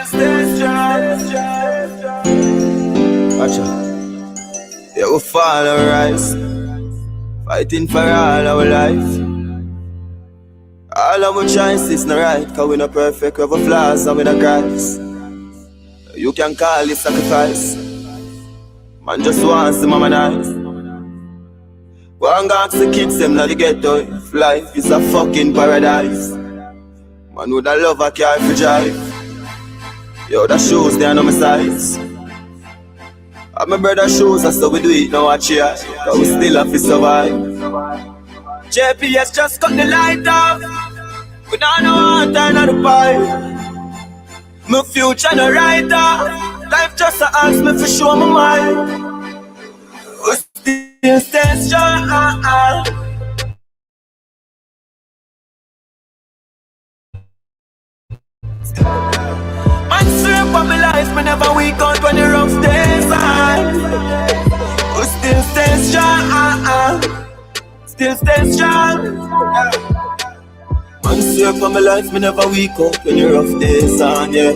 stay strong. Watch out. Yeah, we fall and rise, fighting for all our life. All of our choices not right, cause we not perfect, we have flaws and we not Christ. You can call it sacrifice. Man just wants the mama nice. Go and ask the kids them now the ghetto. If life is a fucking paradise, man would I love a car for drive. Yo, the shoes they are on my size. And my brother's shoes, that's how we do it now, watch here. But we still have to survive. JPS just cut the light off. We don't know how to turn on the pipe. My future no right off. Life just a ask me for show my mind. We still stay strong. Man swear for my life, me never weak out when the rough days on. We still stay strong. Still stay strong. Man swear for my life, me never weak out when the rough days on, yeah.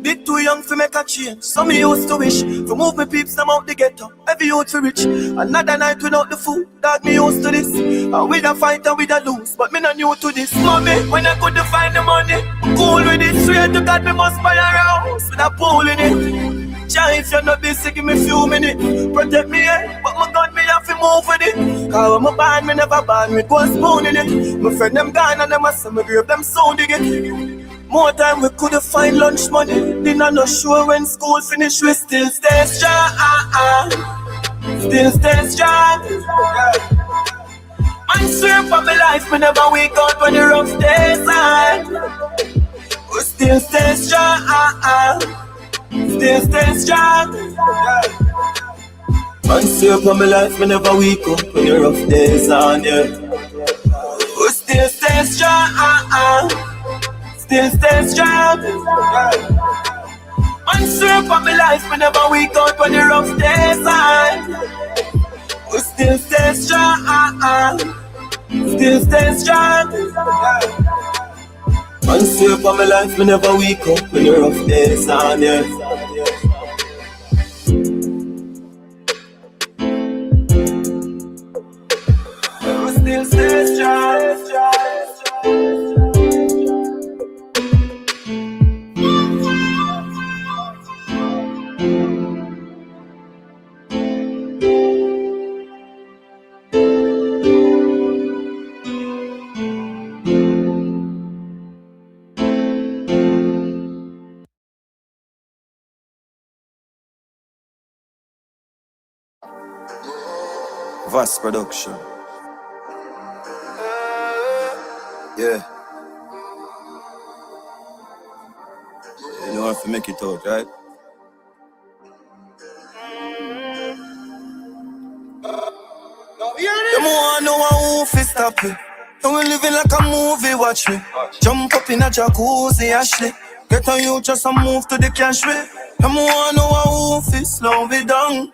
Bit too young to make a change, so me used to wish to move my peeps them out the ghetto. Every youth to rich, another night without the food. Dog me used to this, and with a fight and with a lose, but me not new to this. Mommy, when I couldn't find the money, cool with it. Swear to God me must buy a house with a pool in it. Jah, if you're not busy, give me few minutes. Protect me, but my God, me have to move with it. Cause when my band, me never band, me go spoon in it. My friend them gone and them a say me grave them soon dig it. More time we couldn't find lunch money. Dinner no sure when school finish. We still stay strong. Still stay strong. Man swear for my life, me never wake out when the rough days on. We still stay strong. Still stay strong. Man swear for my life, me never wake up when the rough days on, yeah. We still stay strong. Still stay strong. Man swear for my life, me never wake out when the rough days on. We still stay strong. Still stay strong. Man swear for my life, me never wake up when the rough days on, yeah. We still stay strong. Vast production. Yeah. You know how to make it out, right? Them wanna know who fi stop me. And we living like a movie, watch me. Jump up in a jacuzzi, Ashley. Get on you just a move to the cash way. Them wanna know who fi slow me down.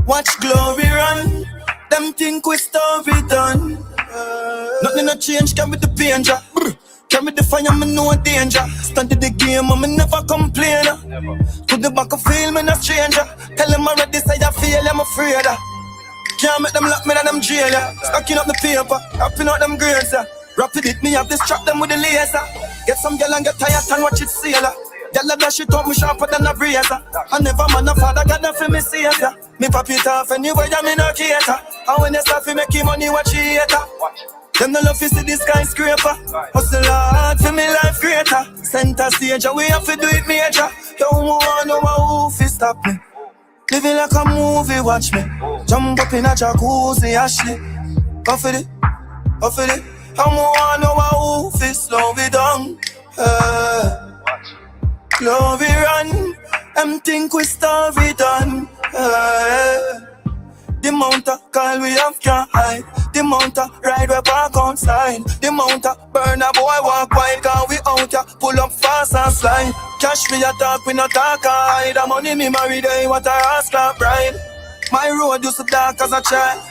Watch glory run. Them think we story done. Nothing no change, can be the danger. Can be the fire, me no danger. Stand in the game, and me never complain. To the back of field, me no stranger. Tell them already say I feel, I'm afraid. Can't make them lock me in them jail. Stacking up the paper, wrapping out them grades. Rapid it, me have this trap them with the laser. Get some girl and get tired and watch it sail. Girl a dash it up, me sharper than a razor. I never man a father, God a for me savior. Me pop it off anywhere, me no cater. And when they start to make money, watch it hater. Them no love to see this skyscraper. Hustle hard for me life greater. Center stage, we have to do it major. Don't want no one who fi stop me. Living like a movie, watch me. Jump up in a jacuzzi, Ashley. Go for it, go for it. Don't want no one who fi slow me down. Glory run, them think we story done. The mount of call we have can't hide. The mount of ride we park outside. The mount of burn a boy walk wide. Cause we out ya, pull up fast and slide. Cash we a talk, we no talk hide. The money me marry day, what I ask that bride. My road used to dark as a child.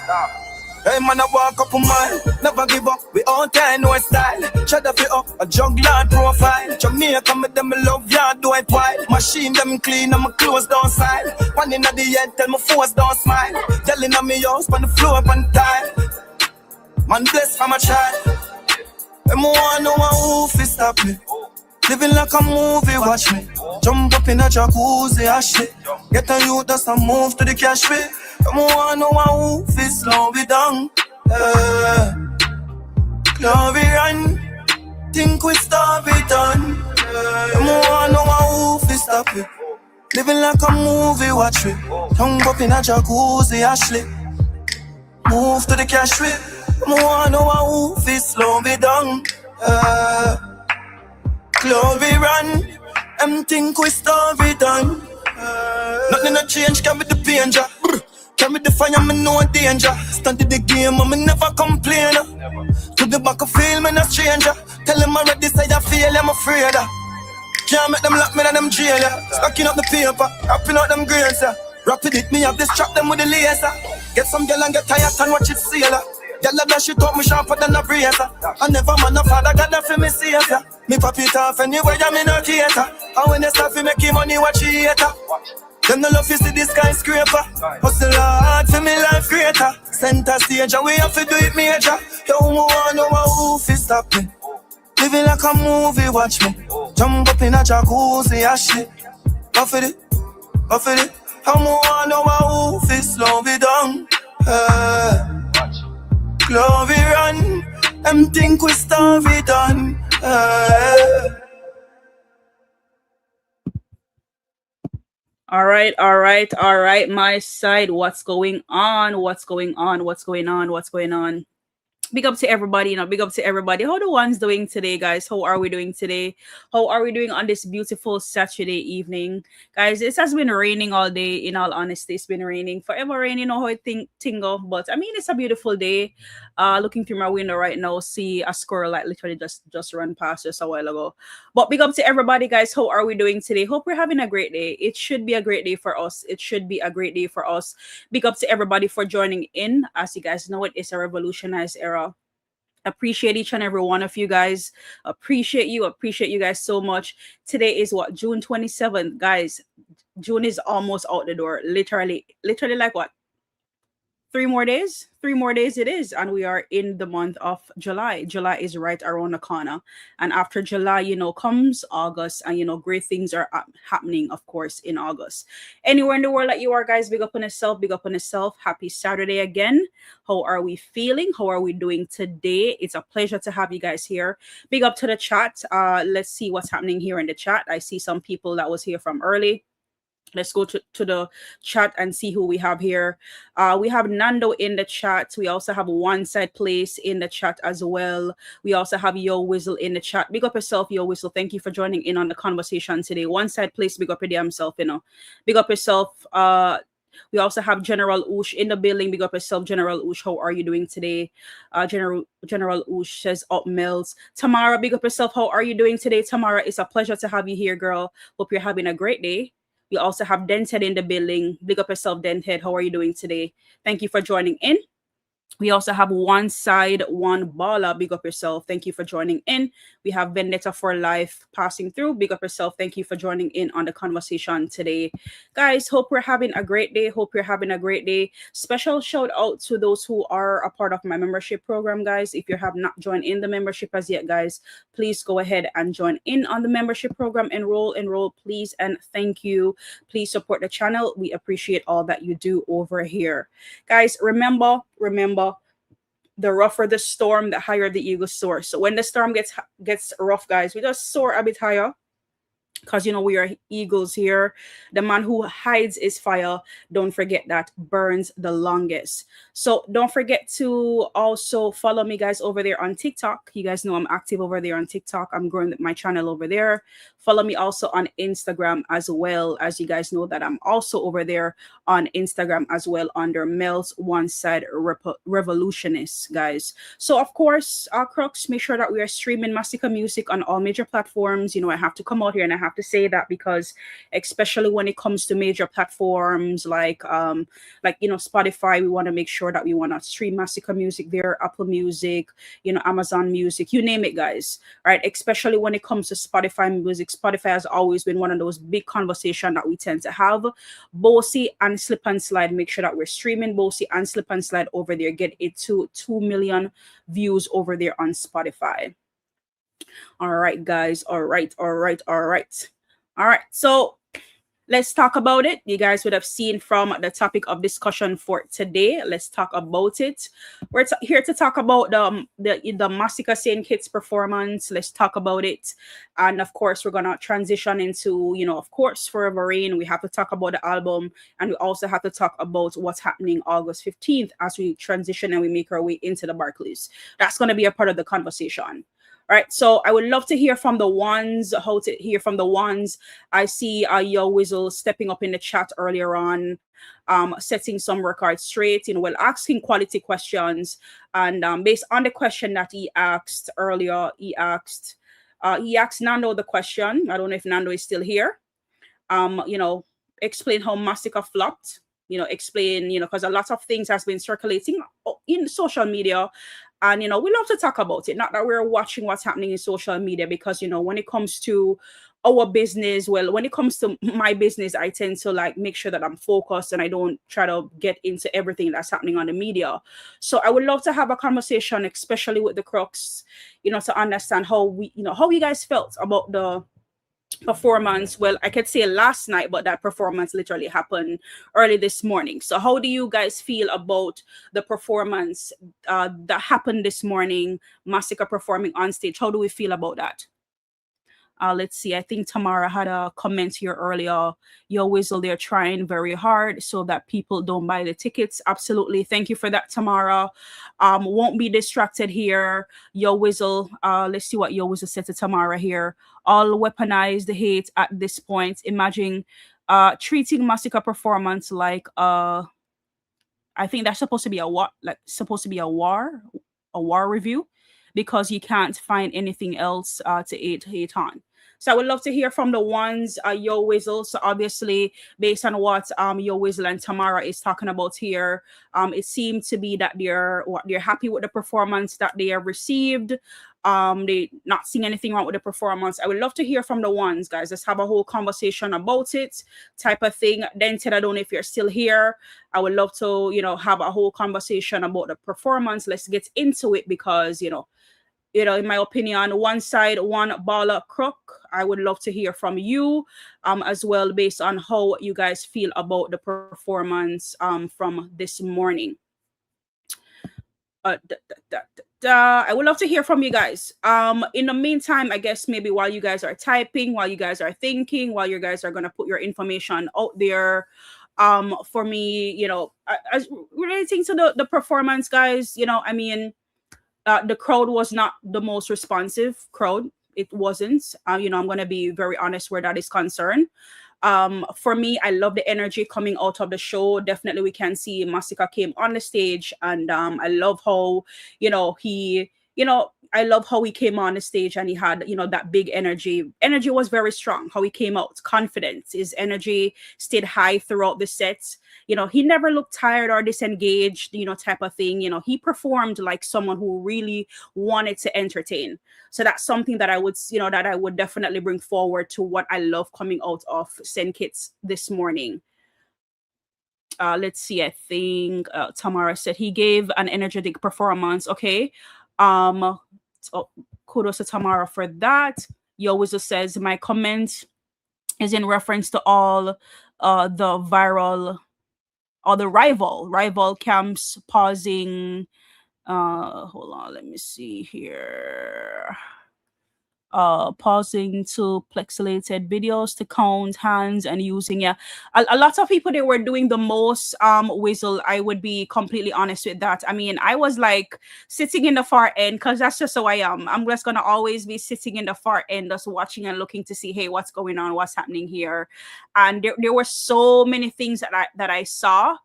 Hey man, I walk up a mile, never give up. We all time no style. Shut up it up, a juggler profile. Jamaica, me them love ya, do it wild. Machine them clean and my clothes don't style. One in the head, tell my force don't smile. Yelling at me house, on the floor, on the tile. Man blessed from a child. And me want know who fi stop me. Living like a movie, watch me. Jump up in a jacuzzi, Ashley. Get a youth that's a move to the cash way. Come on, no one who fi slow me down. Glory run, think we stop it done. Come on, no one who fi stop it. Living like a movie, watch me. Jump up in a jacuzzi, Ashley. Move to the cash way. Come on, no one who fi slow me down. Glory run, think we stop it done. Nothing a change, can be the danger. Can be the fire, me no danger. Stand in the game, and me never complain. To the back of field, me no stranger. Tell them already say I feel, I'm afraid. Can't make them lock me in them jail. Stacking up the paper, wrapping out them grains. Rapid it, me have this trap them with the laser. Get some girl and get tired and watch it sail. Girl a dash it up, me sharper than a razor. I never man a father, God that for me savior. Me pop it off anywhere, me no cater. And when they start to make money, watch it hater. Them no love you see this skyscraper. Hustle hard for me life greater. Center stage and we have to do it major. Yo, me want know who fi stop me. Living like a movie, watch me. Jump up in a jacuzzi, Ashley. Off it, off it. I me want know who fi slow me down. Glory run, think we start it done. All right. My side, what's going on? What's going on? Big up to everybody, big up to everybody. How the ones doing today, guys? How are we doing today? How are we doing on this beautiful Saturday evening? Guys, it has been raining all day, in all honesty. It's been raining. Forever rain, you know how it tingle. But I mean, it's a beautiful day. Looking through my window right now, see a squirrel like literally just run past us a while ago. But big up to everybody, guys. How are we doing today? Hope we're having a great day. It should be a great day for us. Big up to everybody for joining in. As you guys know, it is a revolutionized era. Appreciate each and every one of you guys. Appreciate you guys so much. Today is what, June 27th, guys. June is almost out the door. Literally like what, 3 more days it is, and we are in the month of July. July is right around the corner, and after July, comes August, and great things are happening, of course, in August. Anywhere in the world that you are, guys, big up on yourself. Happy Saturday again. How are we feeling? How are we doing today? It's a pleasure to have you guys here. Big up to the chat. Let's see what's happening here in the chat. I see some people that was here from early. Let's go to the chat and see who we have here. We have Nando in the chat. We also have One Side Place in the chat as well. We also have Yo Whistle in the chat. Big up yourself, Yo Whistle. Thank you for joining in on the conversation today. One Side Place, big up your damn self, Big up yourself. We also have General Oosh in the building. Big up yourself, General Oosh. How are you doing today? General Oosh says, up Mellz. Tamara, big up yourself. How are you doing today, Tamara? It's a pleasure to have you here, girl. Hope you're having a great day. We also have Denthead in the building. Big up yourself, Denthead. How are you doing today? Thank you for joining in. We also have One Side, One Baller. Big up yourself. Thank you for joining in. We have Vendetta for Life passing through. Big up yourself. Thank you for joining in on the conversation today. Guys, hope we're having a great day. Special shout out to those who are a part of my membership program, guys. If you have not joined in the membership as yet, guys, please go ahead and join in on the membership program. Enroll, please, and thank you. Please support the channel. We appreciate all that you do over here. Guys, remember, the rougher the storm, the higher the eagle soars. So when the storm gets rough, guys, we just soar a bit higher, because we are eagles here. The man who hides his fire, don't forget, that burns the longest. So don't forget to also follow me, guys, over there on TikTok. You guys know I'm active over there on TikTok. I'm growing my channel over there. Follow me also on Instagram as well. As you guys know that I'm also over there on Instagram as well under Mellz One Side Revolutionist, guys. So of course, Crux, make sure that we are streaming Masicka music on all major platforms. I have to come out here and I have have to say that because especially when it comes to major platforms like Spotify, we want to make sure that we want to stream Masicka music there, Apple Music, Amazon Music, you name it, guys, right? Especially when it comes to Spotify music. Spotify has always been one of those big conversations that we tend to have. Bossy and Slip and Slide, make sure that we're streaming Bossy and Slip and Slide over there. Get it to 2 million views over there on Spotify. All right, guys. All right. So let's talk about it. You guys would have seen from the topic of discussion for today. Let's talk about it. We're here to talk about the Masicka St. Kitts performance. Let's talk about it. And of course, we're going to transition into, of course, Forever Rain. We have to talk about the album. And we also have to talk about what's happening August 15th as we transition and we make our way into the Barclays. That's going to be a part of the conversation. All right, so I would love to hear from the ones, I see Yo Whistle stepping up in the chat earlier on, setting some records straight, asking quality questions. And based on the question that he asked earlier, he asked Nando the question. I don't know if Nando is still here. Explain how Masicka flopped. Explain, because a lot of things has been circulating in social media. And, we love to talk about it. Not that we're watching what's happening in social media because, when it comes to our business, when it comes to my business, I tend to make sure that I'm focused and I don't try to get into everything that's happening on the media. So I would love to have a conversation, especially with the crooks, to understand how you guys felt about the performance. Well, I could say last night, but that performance literally happened early this morning. So how do you guys feel about the performance that happened this morning, Masicka performing on stage? How do we feel about that? Let's see. I think Tamara had a comment here earlier. Yo Whistle, they're trying very hard so that people don't buy the tickets. Absolutely. Thank you for that, Tamara. Won't be distracted here. Yo Whistle. Let's see what Yo Whistle said to Tamara here. All weaponize the hate at this point. Imagine treating Masicka performance like I think that's supposed to be a war review, because you can't find anything else to hate on. So I would love to hear from the ones, Yo Whistle. So obviously, based on what Yo Whistle and Tamara is talking about here, it seemed to be that they're happy with the performance that they have received. They not seeing anything wrong with the performance. I would love to hear from the ones, guys. Let's have a whole conversation about it, type of thing. Dented, I don't know if you're still here. I would love to, have a whole conversation about the performance. Let's get into it because, in my opinion, one side, one baller crook. I would love to hear from you as well, based on how you guys feel about the performance from this morning. I would love to hear from you guys. In the meantime, I guess maybe while you guys are typing, while you guys are thinking, while you guys are going to put your information out there, for me, as relating to the performance, guys, the crowd was not the most responsive crowd. It wasn't. I'm going to be very honest where that is concerned. For me, I love the energy coming out of the show. Definitely, we can see Masicka came on the stage, and I love how, I love how he came on the stage and he had, that big energy. Energy was very strong. How he came out, confident. His energy stayed high throughout the sets. He never looked tired or disengaged, type of thing. He performed like someone who really wanted to entertain. So that's something that I would definitely bring forward to what I love coming out of St. Kitts this morning. Let's see. I think Tamara said he gave an energetic performance. Okay. So kudos to Tamara for that. Yo Whistle says my comment is in reference to all the rival camps pausing. Hold on, let me see here. Pausing to pixelated videos to count hands and using a lot of people, they were doing the most Whistle. I would be completely honest with that. I mean, I was like sitting in the far end because that's just how I am. I'm just gonna always be sitting in the far end, just watching and looking to see, hey, what's going on, what's happening here. And there were so many things that I saw.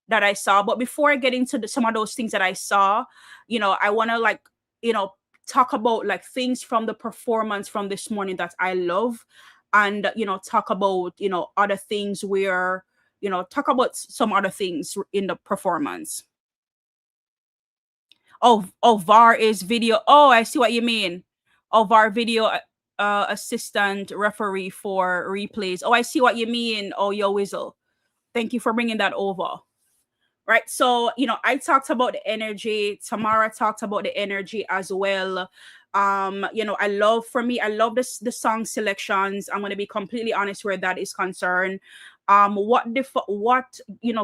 But before I get into some of those things that I saw, I want to talk about like things from the performance from this morning that I love. and talk about other things where talk about some other things in the performance. Oh, VAR is video. Oh, I see what you mean. Oh, VAR video assistant referee for replays. Oh, I see what you mean. Oh, yo, Whistle. Thank you for bringing that over. Right. So, I talked about the energy. Tamara talked about the energy as well. I love the song selections. I'm going to be completely honest where that is concerned. What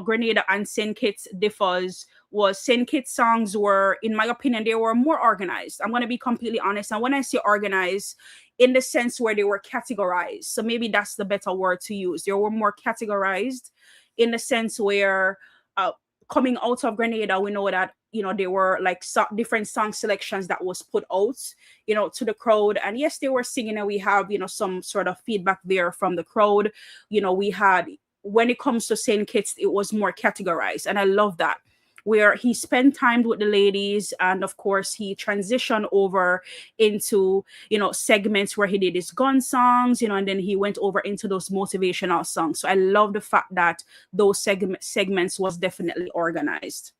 Grenada and Saint Kitts differs was Saint Kitts songs were, in my opinion, they were more organized. I'm going to be completely honest. And when I say organized, in the sense where they were categorized. So maybe that's the better word to use. They were more categorized in the sense where coming out of Grenada, we know that there were like different song selections that was put out to the crowd, and yes, they were singing, and we have some sort of feedback there from the crowd. We had, when it comes to Saint Kitts, it was more categorized, and I love that, where he spent time with the ladies, and of course he transitioned over into segments where he did his gun songs, and then he went over into those motivational songs. So I love the fact that those segments was definitely organized.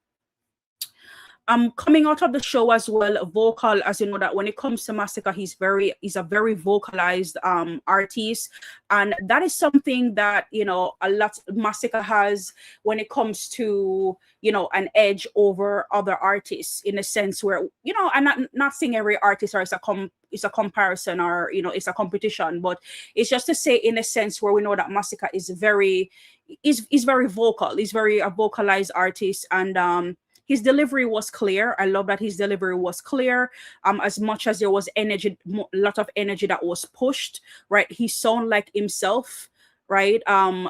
Coming out of the show as well, vocal, as you know, that when it comes to Masicka, he's a very vocalized artist, and that is something that a lot Masicka has when it comes to an edge over other artists, in a sense where I'm not saying every artist or it's a comparison or it's a competition, but it's just to say, in a sense where we know that Masicka is very vocal, he's very a vocalized artist, and his delivery was clear. I love that his delivery was clear. As much as there was energy, a lot of energy that was pushed, right? He sounded like himself, right?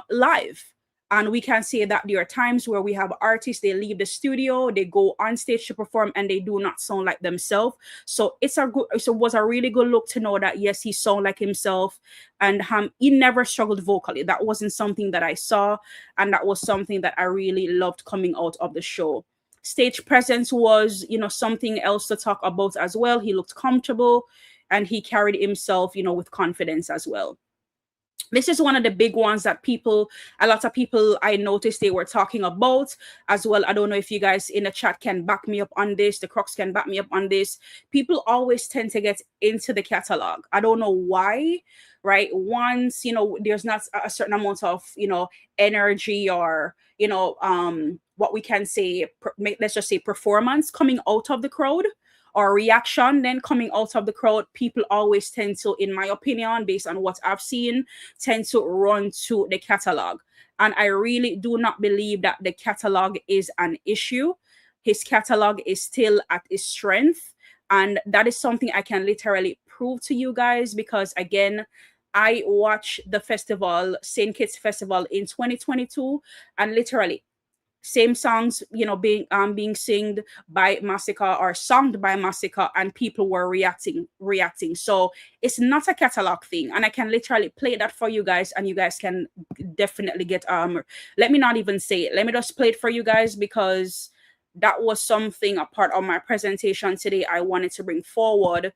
Live. And we can say that there are times where we have artists, they leave the studio, they go on stage to perform, and they do not sound like themselves. So it was a really good look to know that, yes, he sounded like himself, and he never struggled vocally. That wasn't something that I saw, and that was something that I really loved coming out of the show. Stage presence was, something else to talk about as well. He looked comfortable, and he carried himself, with confidence as well. This is one of the big ones that a lot of people I noticed they were talking about as well. I don't know if you guys in the chat can back me up on this. The Crocs can back me up on this. People always tend to get into the catalog. I don't know why, right? Once, there's not a certain amount of, energy or, what we can say, let's just say performance coming out of the crowd, or reaction then coming out of the crowd, people always tend to, in my opinion, based on what I've seen, tend to run to the catalog. And I really do not believe that the catalog is an issue. His catalog is still at his strength. And that is something I can literally prove to you guys, because again, I watched the festival, St. Kitts Festival in 2022, and literally same songs, being sung by Masicka or sung by Masicka, and people were reacting. So it's not a catalog thing, and I can literally play that for you guys, and you guys can definitely get let me not even say it. Let me just play it for you guys, because that was something, a part of my presentation today I wanted to bring forward.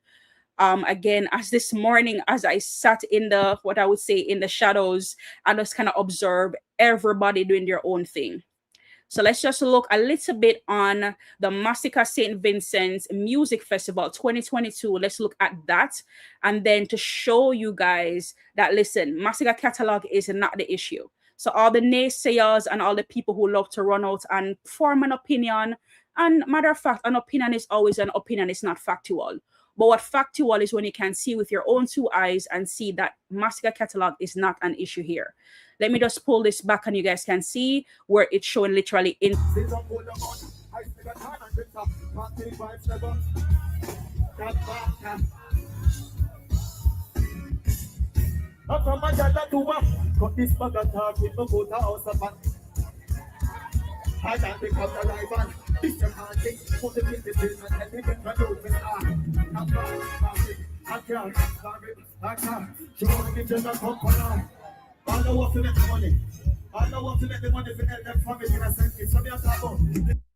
Again, as this morning, as I sat in the, what I would say, in the shadows, and just kind of observe everybody doing their own thing. So let's just look a little bit on the Masicka St. Vincent's Music Festival 2022. Let's look at that. And then to show you guys that, listen, Masicka catalog is not the issue. So all the naysayers and all the people who love to run out and form an opinion, and matter of fact, an opinion is always an opinion. It's not factual. But what factual is when you can see with your own two eyes and see that Masicka catalog is not an issue here. Let me just pull this back, and you guys can see where it's showing literally in.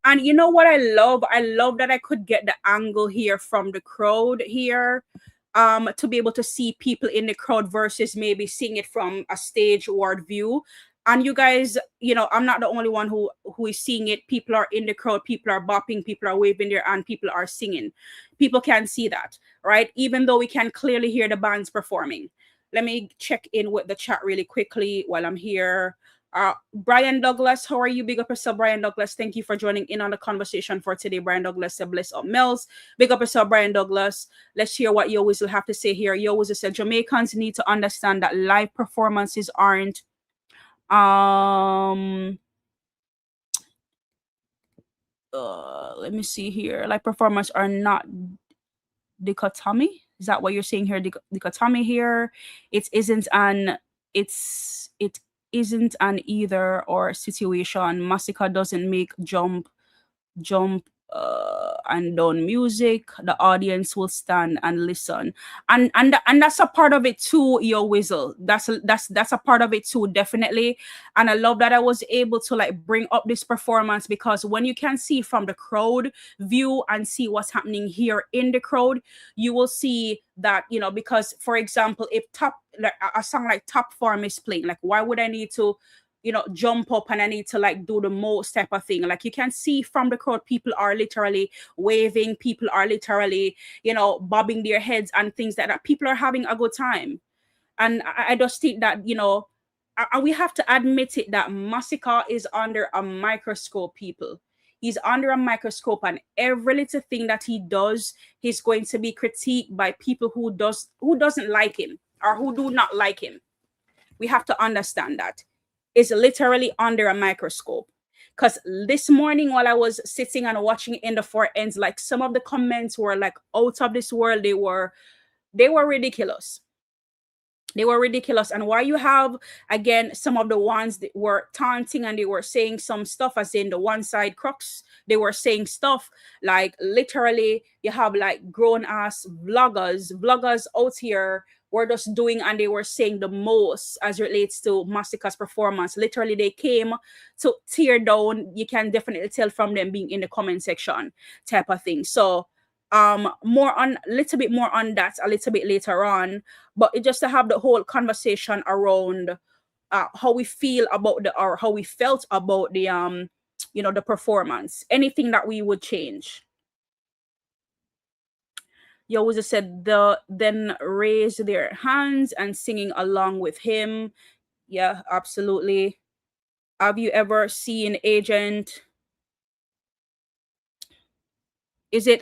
And you know what I love? I love that I could get the angle here from the crowd here. to be able to see people in the crowd versus maybe seeing it from a stage ward view. And you guys, I'm not the only one who is seeing it. People are in the crowd, people are bopping, people are waving their hand, people are singing. People can see that, right? Even though we can clearly hear the bands performing. Let me check in with the chat really quickly while I'm here. Brian Douglas, how are you? Big up yourself, Brian Douglas. Thank you for joining in on the conversation for today. Brian Douglas said, bless up Mellz. Big up yourself, Brian Douglas. Let's hear what Yo Whistle have to say here. Yo Whistle said, Jamaicans need to understand that live performances aren't let me see here. Live performance are not dichotomy. Is that what you're saying here? Dichotomy here. It isn't an either or situation. Masicka doesn't make jump and down music. The audience will stand and listen, and that's a part of it too. Your Whistle, that's a part of it too, definitely. And I love that I was able to like bring up this performance, because when you can see from the crowd view and see what's happening here in the crowd, you will see that, because for example, if a song like Top Form is playing, like why would I need to jump up and I need to like do the most type of thing? Like you can see from the crowd, people are literally waving, people are literally, bobbing their heads and things like that. People are having a good time. And I just think that, and we have to admit it, that Masicka is under a microscope, people. He's under a microscope, and every little thing that he does, he's going to be critiqued by people who doesn't like him or who do not like him. We have to understand that. Is literally under a microscope. Because this morning while I was sitting and watching in the four ends, like some of the comments were like out of this world. They were ridiculous. They were ridiculous. And while you have, again, some of the ones that were taunting and they were saying some stuff, as in the one side crux, they were saying stuff like literally you have like grown ass vloggers out here were just doing, and they were saying the most as relates to Masicka's performance. Literally, they came to tear down. You can definitely tell from them being in the comment section type of thing. So more on a little bit more on that a little bit later on, but it just to have the whole conversation around how we feel about or how we felt about the the performance. Anything that we would change. You always said then raise their hands and singing along with him. Yeah, absolutely. Have you ever seen Agent?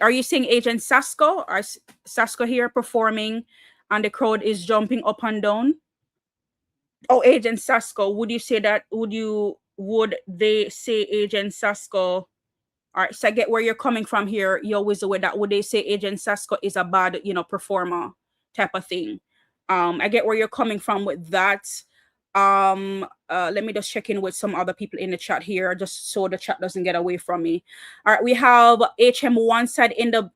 Are you seeing Agent Sasko or Sasko here performing and the crowd is jumping up and down? Oh, Agent Sasko, would you say that? Would they say Agent Sasko? All right, so I get where you're coming from here. You always aware that would they say Agent Sasko is a bad, performer type of thing. I get where you're coming from with that. Let me just check in with some other people in the chat here, just so the chat doesn't get away from me. All right, we have HM1 said in the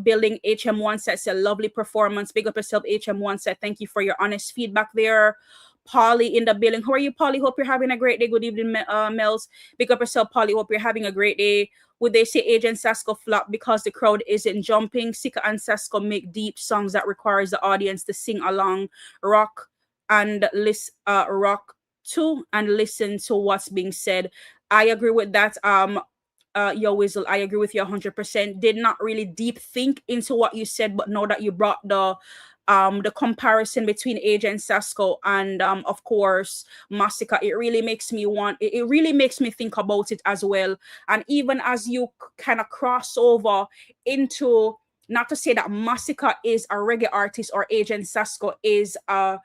building. HM1 said, it's a lovely performance. Big up yourself, HM1 said. Thank you for your honest feedback there. Polly in the building. How are you, Polly? Hope you're having a great day. Good evening, Mellz. Big up yourself, Polly. Hope you're having a great day. Would they say Agent Sasko flop because the crowd isn't jumping? Sika and Sasko make deep songs that requires the audience to sing along, rock to and listen to what's being said. I agree with that. Yo Whistle, I agree with you 100%. Did not really deep think into what you said, but know that you brought the comparison between Agent Sasko and of course Masicka. It really makes me think about it as well. And even as you kind of cross over into, not to say that Masicka is a reggae artist or Agent Sasko is a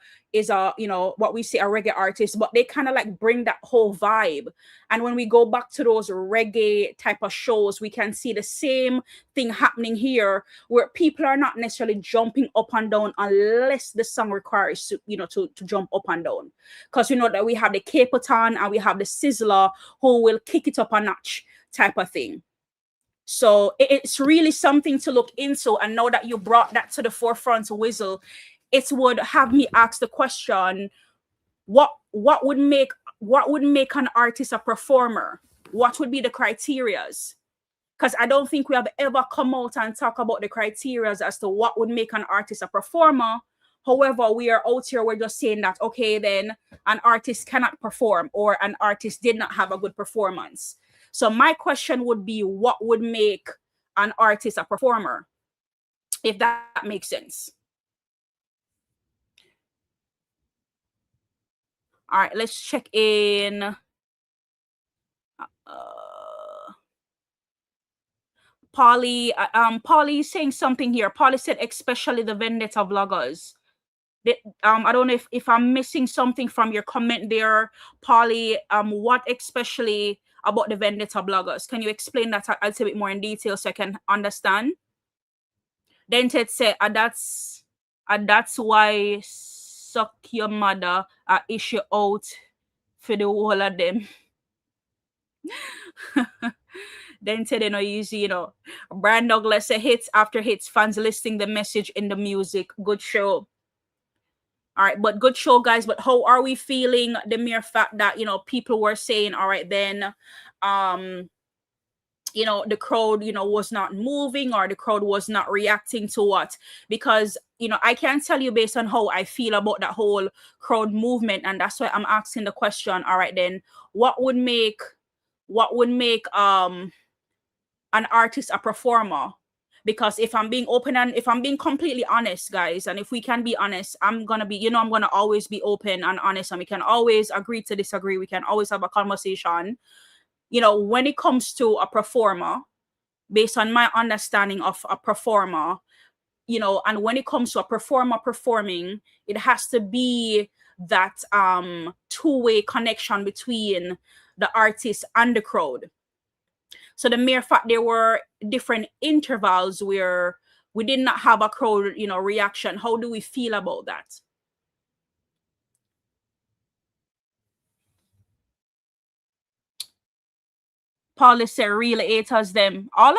what we say a reggae artist, but they kind of like bring that whole vibe. And when we go back to those reggae type of shows, we can see the same thing happening here, where people are not necessarily jumping up and down unless the song requires to jump up and down, because that we have the Capotan and we have the Sizzler who will kick it up a notch type of thing. So it's really something to look into. And now that you brought that to the forefront, Whistle, it would have me ask the question, what would make an artist a performer? What would be the criterias? because I don't think we have ever come out and talk about the criteria as to what would make an artist a performer. However, we are out here, we're just saying that, okay, then an artist cannot perform, or an artist did not have a good performance. So my question would be, what would make an artist a performer? If that makes sense. All right, let's check in. Polly saying something here. Polly said, especially the vendetta vloggers. I don't know if I'm missing something from your comment there, Polly. What especially about the vendetta bloggers? Can you explain that a little bit more in detail so I can understand? Then Ted said, that's why suck your mother issue out for the whole of them. Then Ted, you know, Brian Douglas said, hits after hits, fans listing the message in the music. Good show. All right, but good show, guys. But how are we feeling? The mere fact that, you know, people were saying, all right, then, you know, the crowd, you know, was not moving, or the crowd was not reacting to what? Because, you know, I can't tell you based on how I feel about that whole crowd movement. And that's why I'm asking the question, all right, then, what would make an artist a performer? Because if I'm being open and if I'm being completely honest, guys, and if we can be honest, I'm going to always be open and honest, and we can always agree to disagree. We can always have a conversation. You know, when it comes to a performer, based on my understanding of a performer, you know, and when it comes to a performer performing, it has to be that two-way connection between the artist and the crowd. So the mere fact there were different intervals where we did not have a crowd, you know, reaction. How do we feel about that? Paulie said, really haters them. All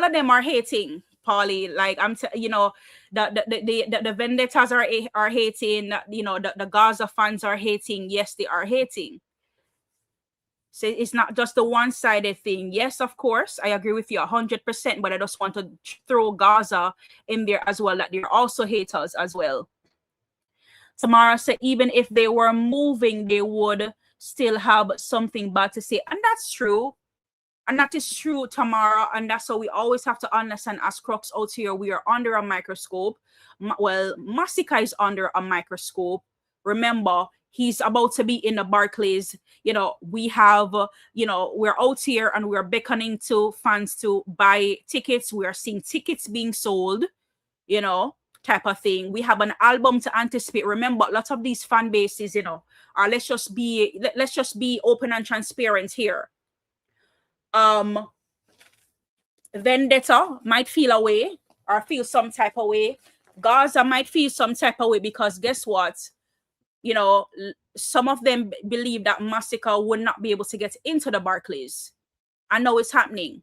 of them are hating. Paulie, like you know, the vendettas are hating. You know, the Gaza fans are hating. Yes, they are hating. So it's not just the one-sided thing. Yes, of course, I agree with you 100%, but I just want to throw Gaza in there as well, that they're also haters as well. Tamara said, even if they were moving, they would still have something bad to say. And that's true. And that is true, Tamara. And that's what we always have to understand as Crocs out here. We are under a microscope. Well, Masicka is under a microscope. Remember, he's about to be in the Barclays. You know, we have, you know, we're out here and we're beckoning to fans to buy tickets. We are seeing tickets being sold, you know, type of thing. We have an album to anticipate. Remember, lots of these fan bases, you know, are let's just be open and transparent here. Vendetta might feel a way or feel some type of way. Gaza might feel some type of way because guess what? You know, some of them believe that Masicka would not be able to get into the Barclays. I know it's happening.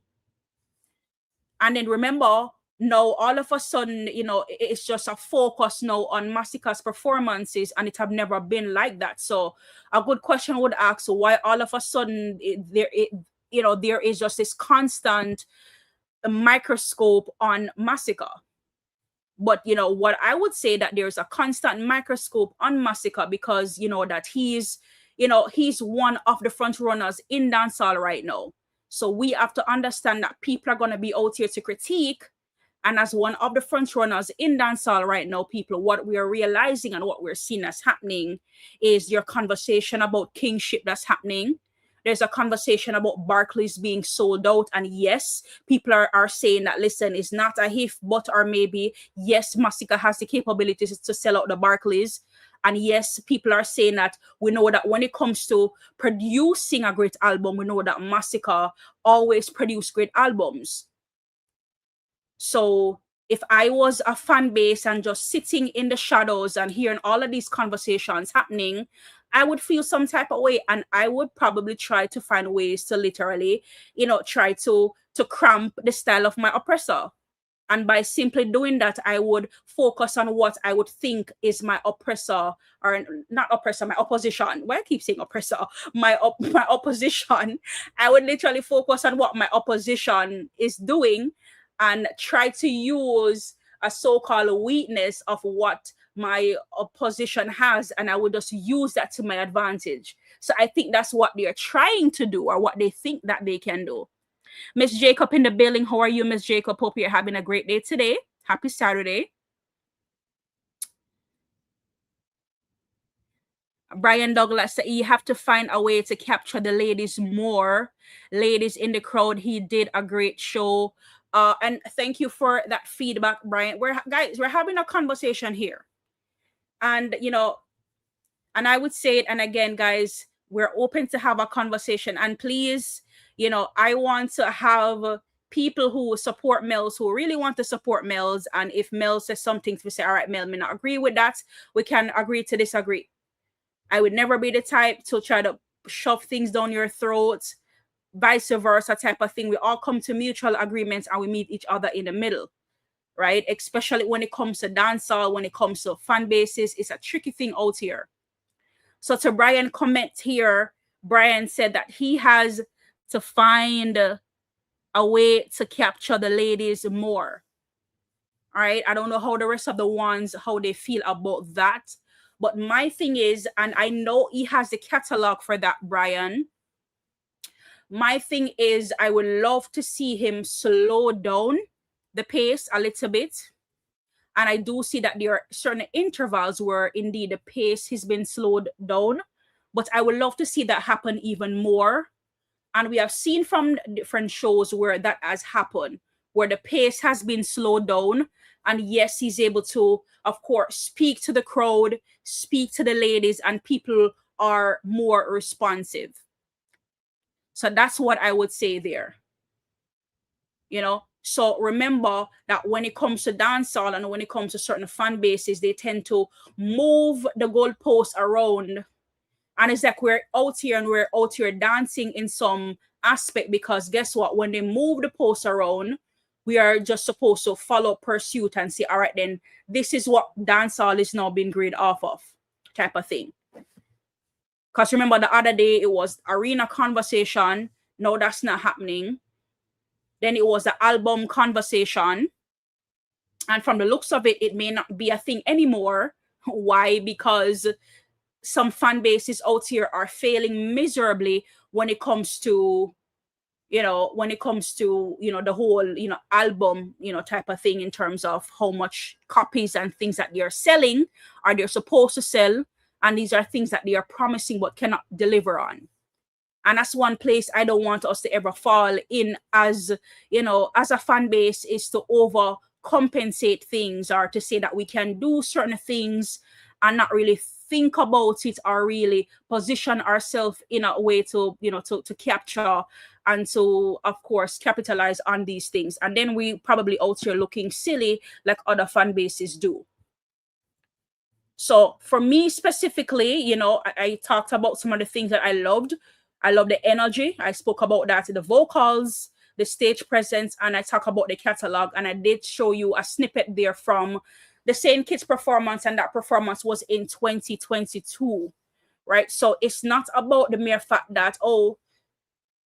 And then remember, now all of a sudden, you know, it's just a focus now on Masicka's performances, and it have never been like that. So a good question would ask, why all of a sudden there is just this constant microscope on Masicka. But, you know, what I would say that there's a constant microscope on Masicka because, you know, that he's one of the front runners in dancehall right now. So we have to understand that people are going to be out here to critique. And as one of the front runners in dancehall right now, people, what we are realizing and what we're seeing that's happening is your conversation about kingship that's happening. There's a conversation about Barclays being sold out. And yes, people are saying that, listen, it's not a if, but, or maybe. Yes, Masicka has the capabilities to sell out the Barclays. And yes, people are saying that we know that when it comes to producing a great album, we know that Masicka always produce great albums. So if I was a fan base and just sitting in the shadows and hearing all of these conversations happening, I would feel some type of way, and I would probably try to find ways to literally, you know, try to cramp the style of my oppressor. And by simply doing that, I would focus on what I would think is my oppressor, or not oppressor, my opposition. Why I keep saying oppressor? My opposition. I would literally focus on what my opposition is doing and try to use a so-called weakness of what my opposition has, and I would just use that to my advantage. So I think that's what they're trying to do, or what they think that they can do. Miss Jacob in the building. How are you, Miss Jacob? Hope you're having a great day today. Happy Saturday. Brian Douglas said you have to find a way to capture the ladies more. Ladies in the crowd. He did a great show. And thank you for that feedback, Brian. We're having a conversation here. And and I would say it, and again, guys, we're open to have a conversation. And please, I want to have people who support Mellz, who really want to support Mellz. And if Mellz says something, we say, all right, Mel, may not agree with that. We can agree to disagree. I would never be the type to try to shove things down your throat, vice versa type of thing. We all come to mutual agreements and we meet each other in the middle, right? Especially when it comes to dancehall, when it comes to fan bases, it's a tricky thing out here. So to Brian comment here, Brian said that he has to find a way to capture the ladies more. All right. I don't know how the rest of the ones, how they feel about that. But my thing is, and I know he has the catalog for that, Brian. My thing is, I would love to see him slow down the pace a little bit. And I do see that there are certain intervals where indeed the pace has been slowed down. But I would love to see that happen even more. And we have seen from different shows where that has happened, where the pace has been slowed down. And yes, he's able to, of course, speak to the crowd, speak to the ladies, and people are more responsive. So that's what I would say there. So remember that when it comes to dancehall and when it comes to certain fan bases, they tend to move the goalposts around. And it's like we're out here dancing in some aspect, because guess what? When they move the posts around, we are just supposed to follow pursuit and say, all right, then this is what dancehall is now being grid off of, type of thing. Because remember the other day it was arena conversation. No, that's not happening. Then it was the album conversation. And from the looks of it, it may not be a thing anymore. Why? Because some fan bases out here are failing miserably when it comes to, the whole, album, type of thing, in terms of how much copies and things that they're selling or they're supposed to sell. And these are things that they are promising but cannot deliver on. And that's one place I don't want us to ever fall in as a fan base, is to overcompensate things, or to say that we can do certain things and not really think about it, or really position ourselves in a way to, to capture and to, of course, capitalize on these things. And then we probably out here looking silly like other fan bases do. So for me specifically, I talked about some of the things that I loved. I love the energy. I spoke about that, the vocals, the stage presence, and I talk about the catalog. And I did show you a snippet there from the Saint Kitts performance, and that performance was in 2022, right? So it's not about the mere fact that,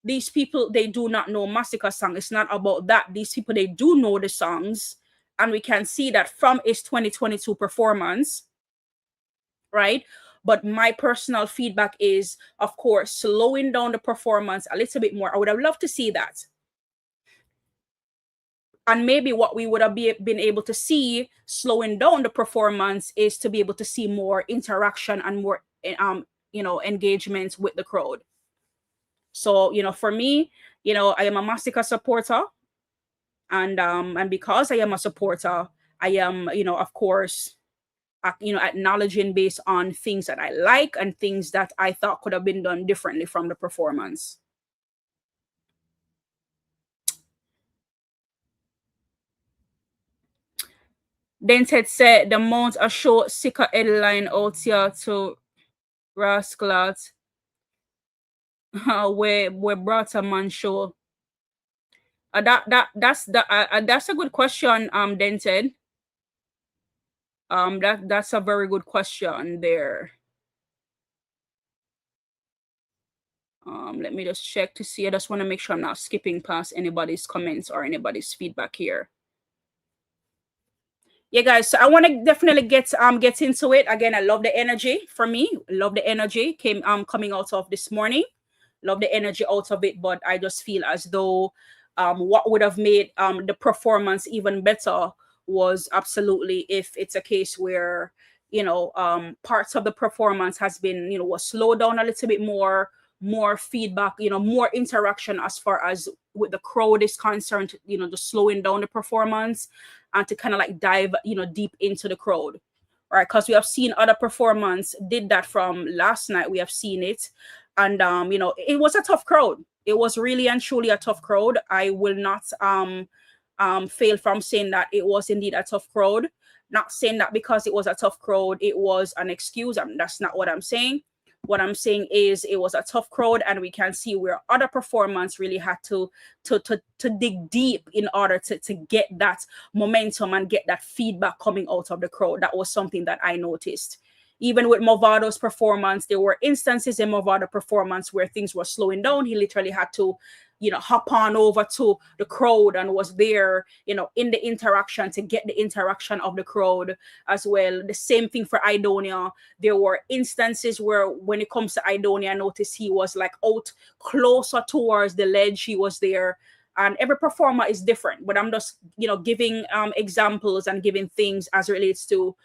these people, they do not know Masicka song. It's not about that. These people, they do know the songs, and we can see that from his 2022 performance, right? But my personal feedback is, of course, slowing down the performance a little bit more. I would have loved to see that. And maybe what we would have been able to see slowing down the performance is to be able to see more interaction and more, engagement with the crowd. So, for me, I am a Masicka supporter. And because I am a supporter, I am, of course, acknowledging based on things that I like and things that I thought could have been done differently from the performance. Then Ted said the amount of show sicker headline out here to Rascalot where brought a man show. That's a good question, Dented. That's a very good question there. Let me just check to see. I just want to make sure I'm not skipping past anybody's comments or anybody's feedback here. Yeah, guys, so I want to definitely get into it again. I love the energy. For me, love the energy coming out of this morning. Love the energy out of it, but I just feel as though what would have made the performance even better was absolutely if it's a case where parts of the performance has been was slowed down a little bit more feedback, more interaction as far as with the crowd is concerned, just slowing down the performance and to kind of like dive, deep into the crowd, right? Because we have seen other performance did that from last night. We have seen it. And, it was a tough crowd. It was really and truly a tough crowd. I will not fail from saying that it was indeed a tough crowd. Not saying that because it was a tough crowd, it was an excuse. That's not what I'm saying. What I'm saying is it was a tough crowd, and we can see where other performance really had to dig deep in order to get that momentum and get that feedback coming out of the crowd. That was something that I noticed. Even with Movado's performance, there were instances in Movado's performance where things were slowing down. He literally had to, hop on over to the crowd and was there, in the interaction to get the interaction of the crowd as well. The same thing for Idonia. There were instances where when it comes to Idonia, I noticed he was like out closer towards the ledge. He was there. And every performer is different, but I'm just, giving examples and giving things as it relates to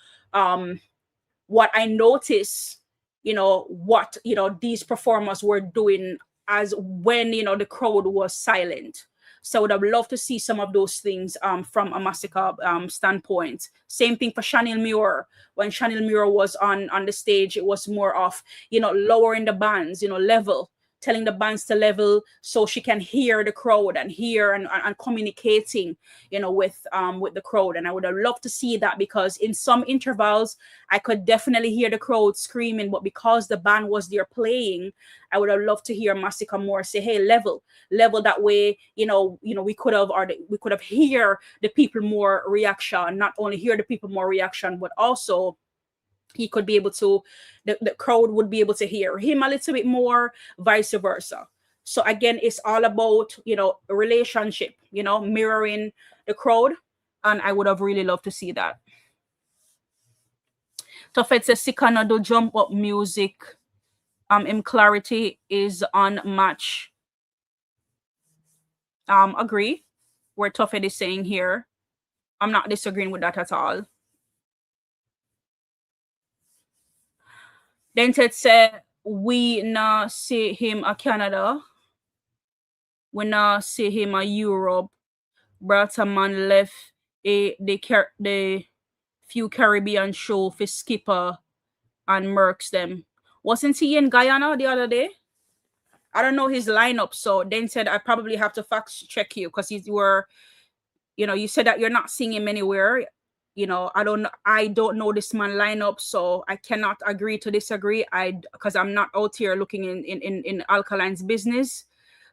what I noticed, what, these performers were doing as when, the crowd was silent. So I would have loved to see some of those things from a Masicka standpoint. Same thing for Chanel Muir. When Chanel Muir was on the stage, it was more of, lowering the bands, level, telling the bands to level so she can hear the crowd and hear and communicating, with the crowd. And I would have loved to see that, because in some intervals I could definitely hear the crowd screaming, but because the band was there playing, I would have loved to hear Masicka more say, hey, level that way, we could have hear the people more reaction, not only hear the people more reaction, but also he could be able to, the crowd would be able to hear him a little bit more, vice versa. So again, it's all about, a relationship, mirroring the crowd. And I would have really loved to see that. Tofet says, Sikana do jump up music. In clarity is unmatched. Agree. Where Tofet is saying here. I'm not disagreeing with that at all. Then Ted said, we not see him a Canada. We not see him a Europe. Brata man left the few Caribbean show for Skipper and Mercs them. Wasn't he in Guyana the other day? I don't know his lineup. So then said I probably have to fact check you, because you were, you said that you're not seeing him anywhere. I don't know this man lineup, so I cannot agree to disagree. Because I'm not out here looking in Alkaline's business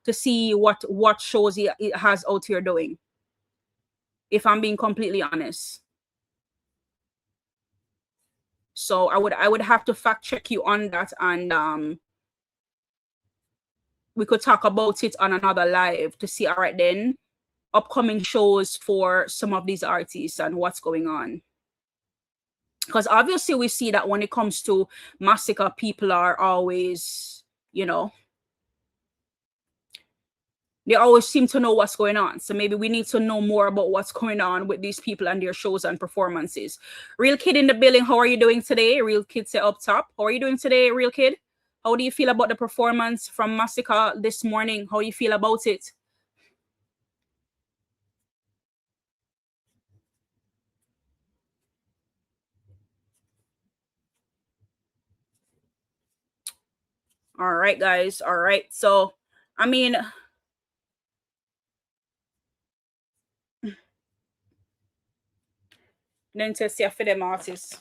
to see what shows he has out here doing, if I'm being completely honest. So I would have to fact check you on that, and we could talk about it on another live to see, all right then, upcoming shows for some of these artists and what's going on. Because obviously we see that when it comes to Masicka, people are always, they always seem to know what's going on. So maybe we need to know more about what's going on with these people and their shows and performances. Real Kid in the building, how are you doing today? Real Kid say up top. How are you doing today, Real Kid? How do you feel about the performance from Masicka this morning? How do you feel about it? All right, guys. All right. So, I mean, then to see for them artists.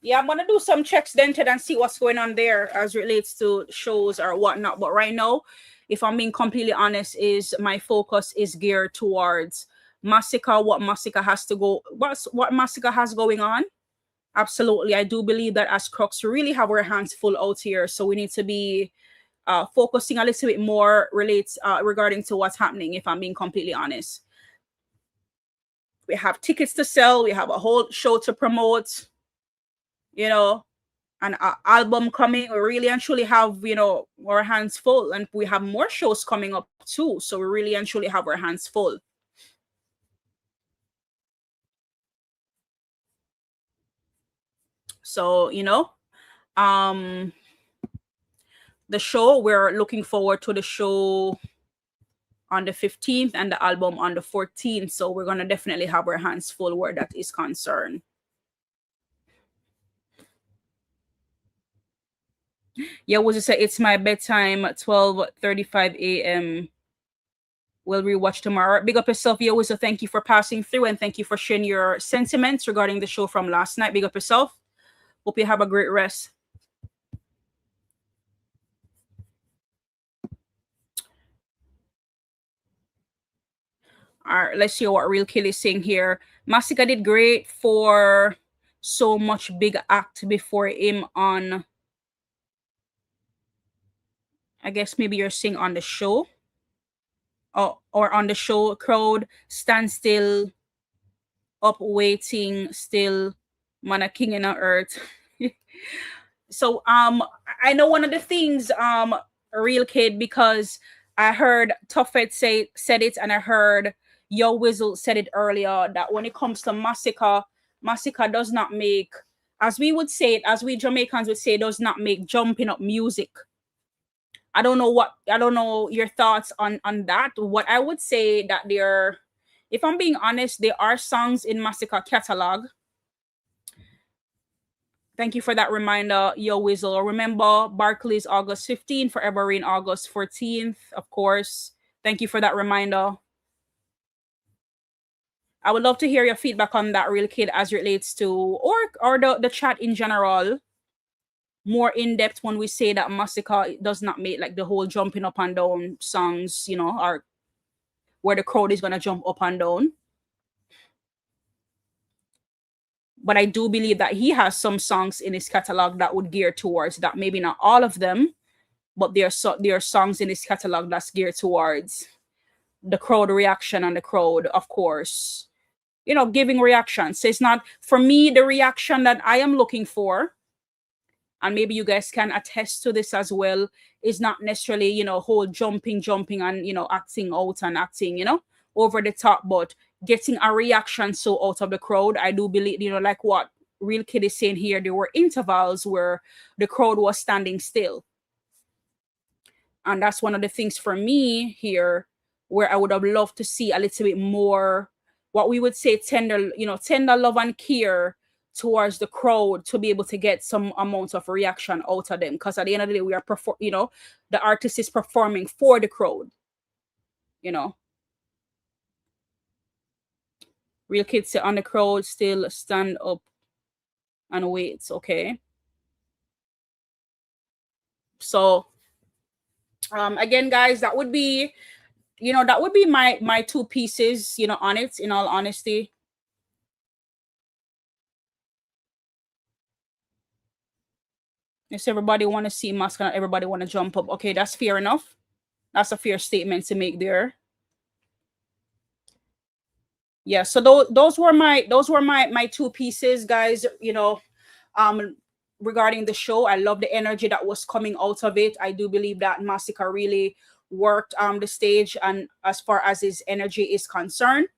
Yeah, I'm gonna do some checks then and see what's going on there as relates to shows or whatnot. But right now, if I'm being completely honest, is my focus is geared towards Masicka, what Masicka has to go, what Masicka has going on. Absolutely, I do believe that as Crocs, we really have our hands full out here, so we need to be focusing a little bit more regarding to what's happening. If I'm being completely honest, we have tickets to sell, we have a whole show to promote, you know, an album coming. We really and truly have, you know, our hands full, and we have more shows coming up too. So we really and truly have our hands full. So, you know, the show, we're looking forward to the show on the 15th and the album on the 14th. So we're going to definitely have our hands full where that is concerned. Yeah, was it say it's my bedtime at 12:35 a.m. We'll rewatch tomorrow. Big up yourself, yo. So thank you for passing through, and thank you for sharing your sentiments regarding the show from last night. Big up yourself. Hope you have a great rest. All right, let's see what Real Kill is saying here. Masicka did great for so much big act before him on, I guess maybe you're saying on the show. Or on the show, crowd stand still, up waiting still, man a king in the earth. So I know one of the things, Real Kid, because I heard Tuffet said it, and I heard Yo Whistle said it earlier, that when it comes to Masicka, Masicka does not make, as we would say it, as we Jamaicans would say, does not make jumping up music. I don't know your thoughts on that. What I would say that there, if I'm being honest, there are songs in Masicka catalog. Thank you for that reminder, Yo Whistle. Remember Barclays August 15th, Forever Rain August 14th, of course. Thank you for that reminder. I would love to hear your feedback on that, Real Kid, as it relates to, or the chat in general, more in depth, when we say that Masicka does not make like the whole jumping up and down songs, you know, or where the crowd is gonna jump up and down. But I do believe that he has some songs in his catalog that would gear towards that. Maybe not all of them, but there are songs in his catalog that's geared towards the crowd reaction, and the crowd, of course, you know, giving reactions. So it's not, for me, the reaction that I am looking for, and maybe you guys can attest to this as well, is not necessarily, you know, whole jumping and, you know, acting out and acting, you know, over the top, but getting a reaction so out of the crowd. I do believe, you know, like what Real Kid is saying here, there were intervals where the crowd was standing still. And that's one of the things for me here, where I would have loved to see a little bit more, what we would say, tender love and care towards the crowd, to be able to get some amount of reaction out of them. Because at the end of the day, we are the artist is performing for the crowd, you know. Real Kids say, on the crowd still stand up and wait. Okay. So again, guys, that would be, you know, that would be my two pieces, you know, on it, in all honesty. Yes, everybody want to see Masicka, everybody want to jump up. Okay, that's fair enough. That's a fair statement to make there. Yeah, so those were my two pieces, guys. You know, regarding the show, I love the energy that was coming out of it. I do believe that Masicka really worked the stage, and as far as his energy is concerned,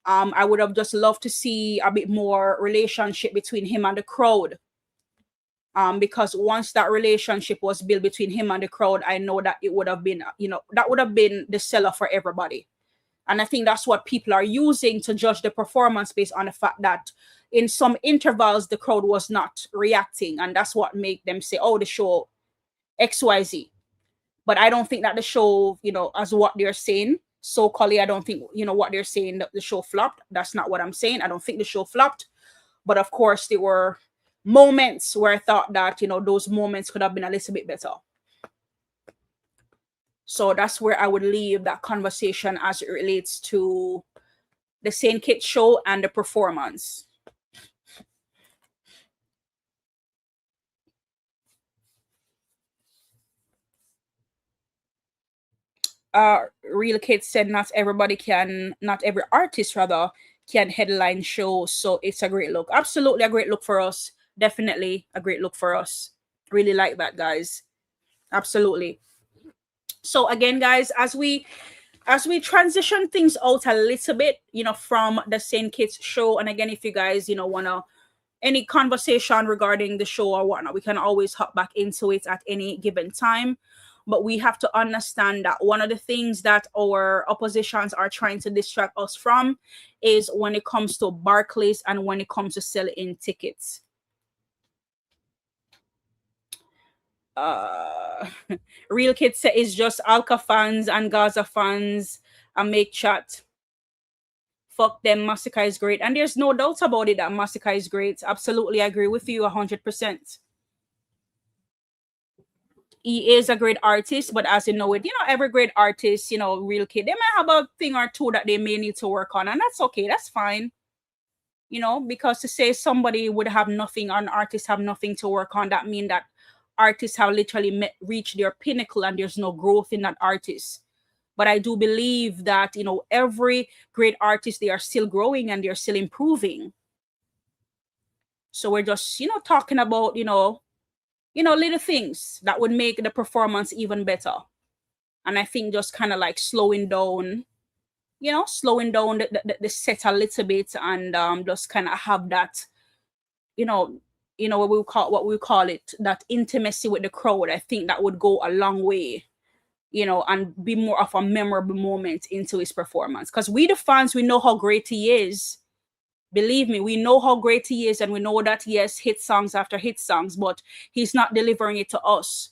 I would have just loved to see a bit more relationship between him and the crowd. Because once that relationship was built between him and the crowd, I know that it would have been, you know, that would have been the seller for everybody. And I think that's what people are using to judge the performance, based on the fact that in some intervals, the crowd was not reacting. And that's what made them say, oh, the show XYZ. But I don't think that the show, you know, as what they're saying, so Collie, I don't think, you know, what they're saying, that the show flopped. That's not what I'm saying. I don't think the show flopped. But of course, there were moments where I thought that, you know, those moments could have been a little bit better. So that's where I would leave that conversation as it relates to the St. Kitts show and the performance. Real Kids said not every artist rather can headline shows, so it's a great look. Absolutely a great look for us. Definitely a great look for us. Really like that, guys. Absolutely. So again, guys, as we transition things out a little bit, from the St. Kitts show, and again, if you guys, wanna any conversation regarding the show or whatnot, we can always hop back into it at any given time. But we have to understand that one of the things that our oppositions are trying to distract us from is when it comes to Barclays and when it comes to selling tickets. Real Kids say it's just Alka fans and Gaza fans and make chat. Fuck them, Masicka is great. And there's no doubt about it that Masicka is great. Absolutely agree with you 100%. He is a great artist, but as you know it, every great artist, Real Kid, they might have a thing or two that they may need to work on, and that's okay, that's fine. Because to say somebody would have nothing or an artist have nothing to work on, that mean that artists have literally reached their pinnacle and there's no growth in that artist. But I do believe that, every great artist, they are still growing and they're still improving. So we're just, talking about, little things that would make the performance even better. And I think just kind of like slowing down the set a little bit, and just kind of have that, what we call it, that intimacy with the crowd. I think that would go a long way, and be more of a memorable moment into his performance. Because we, the fans, we know how great he is. Believe me, we know how great he is, and we know that, yes, hit songs after hit songs, but he's not delivering it to us.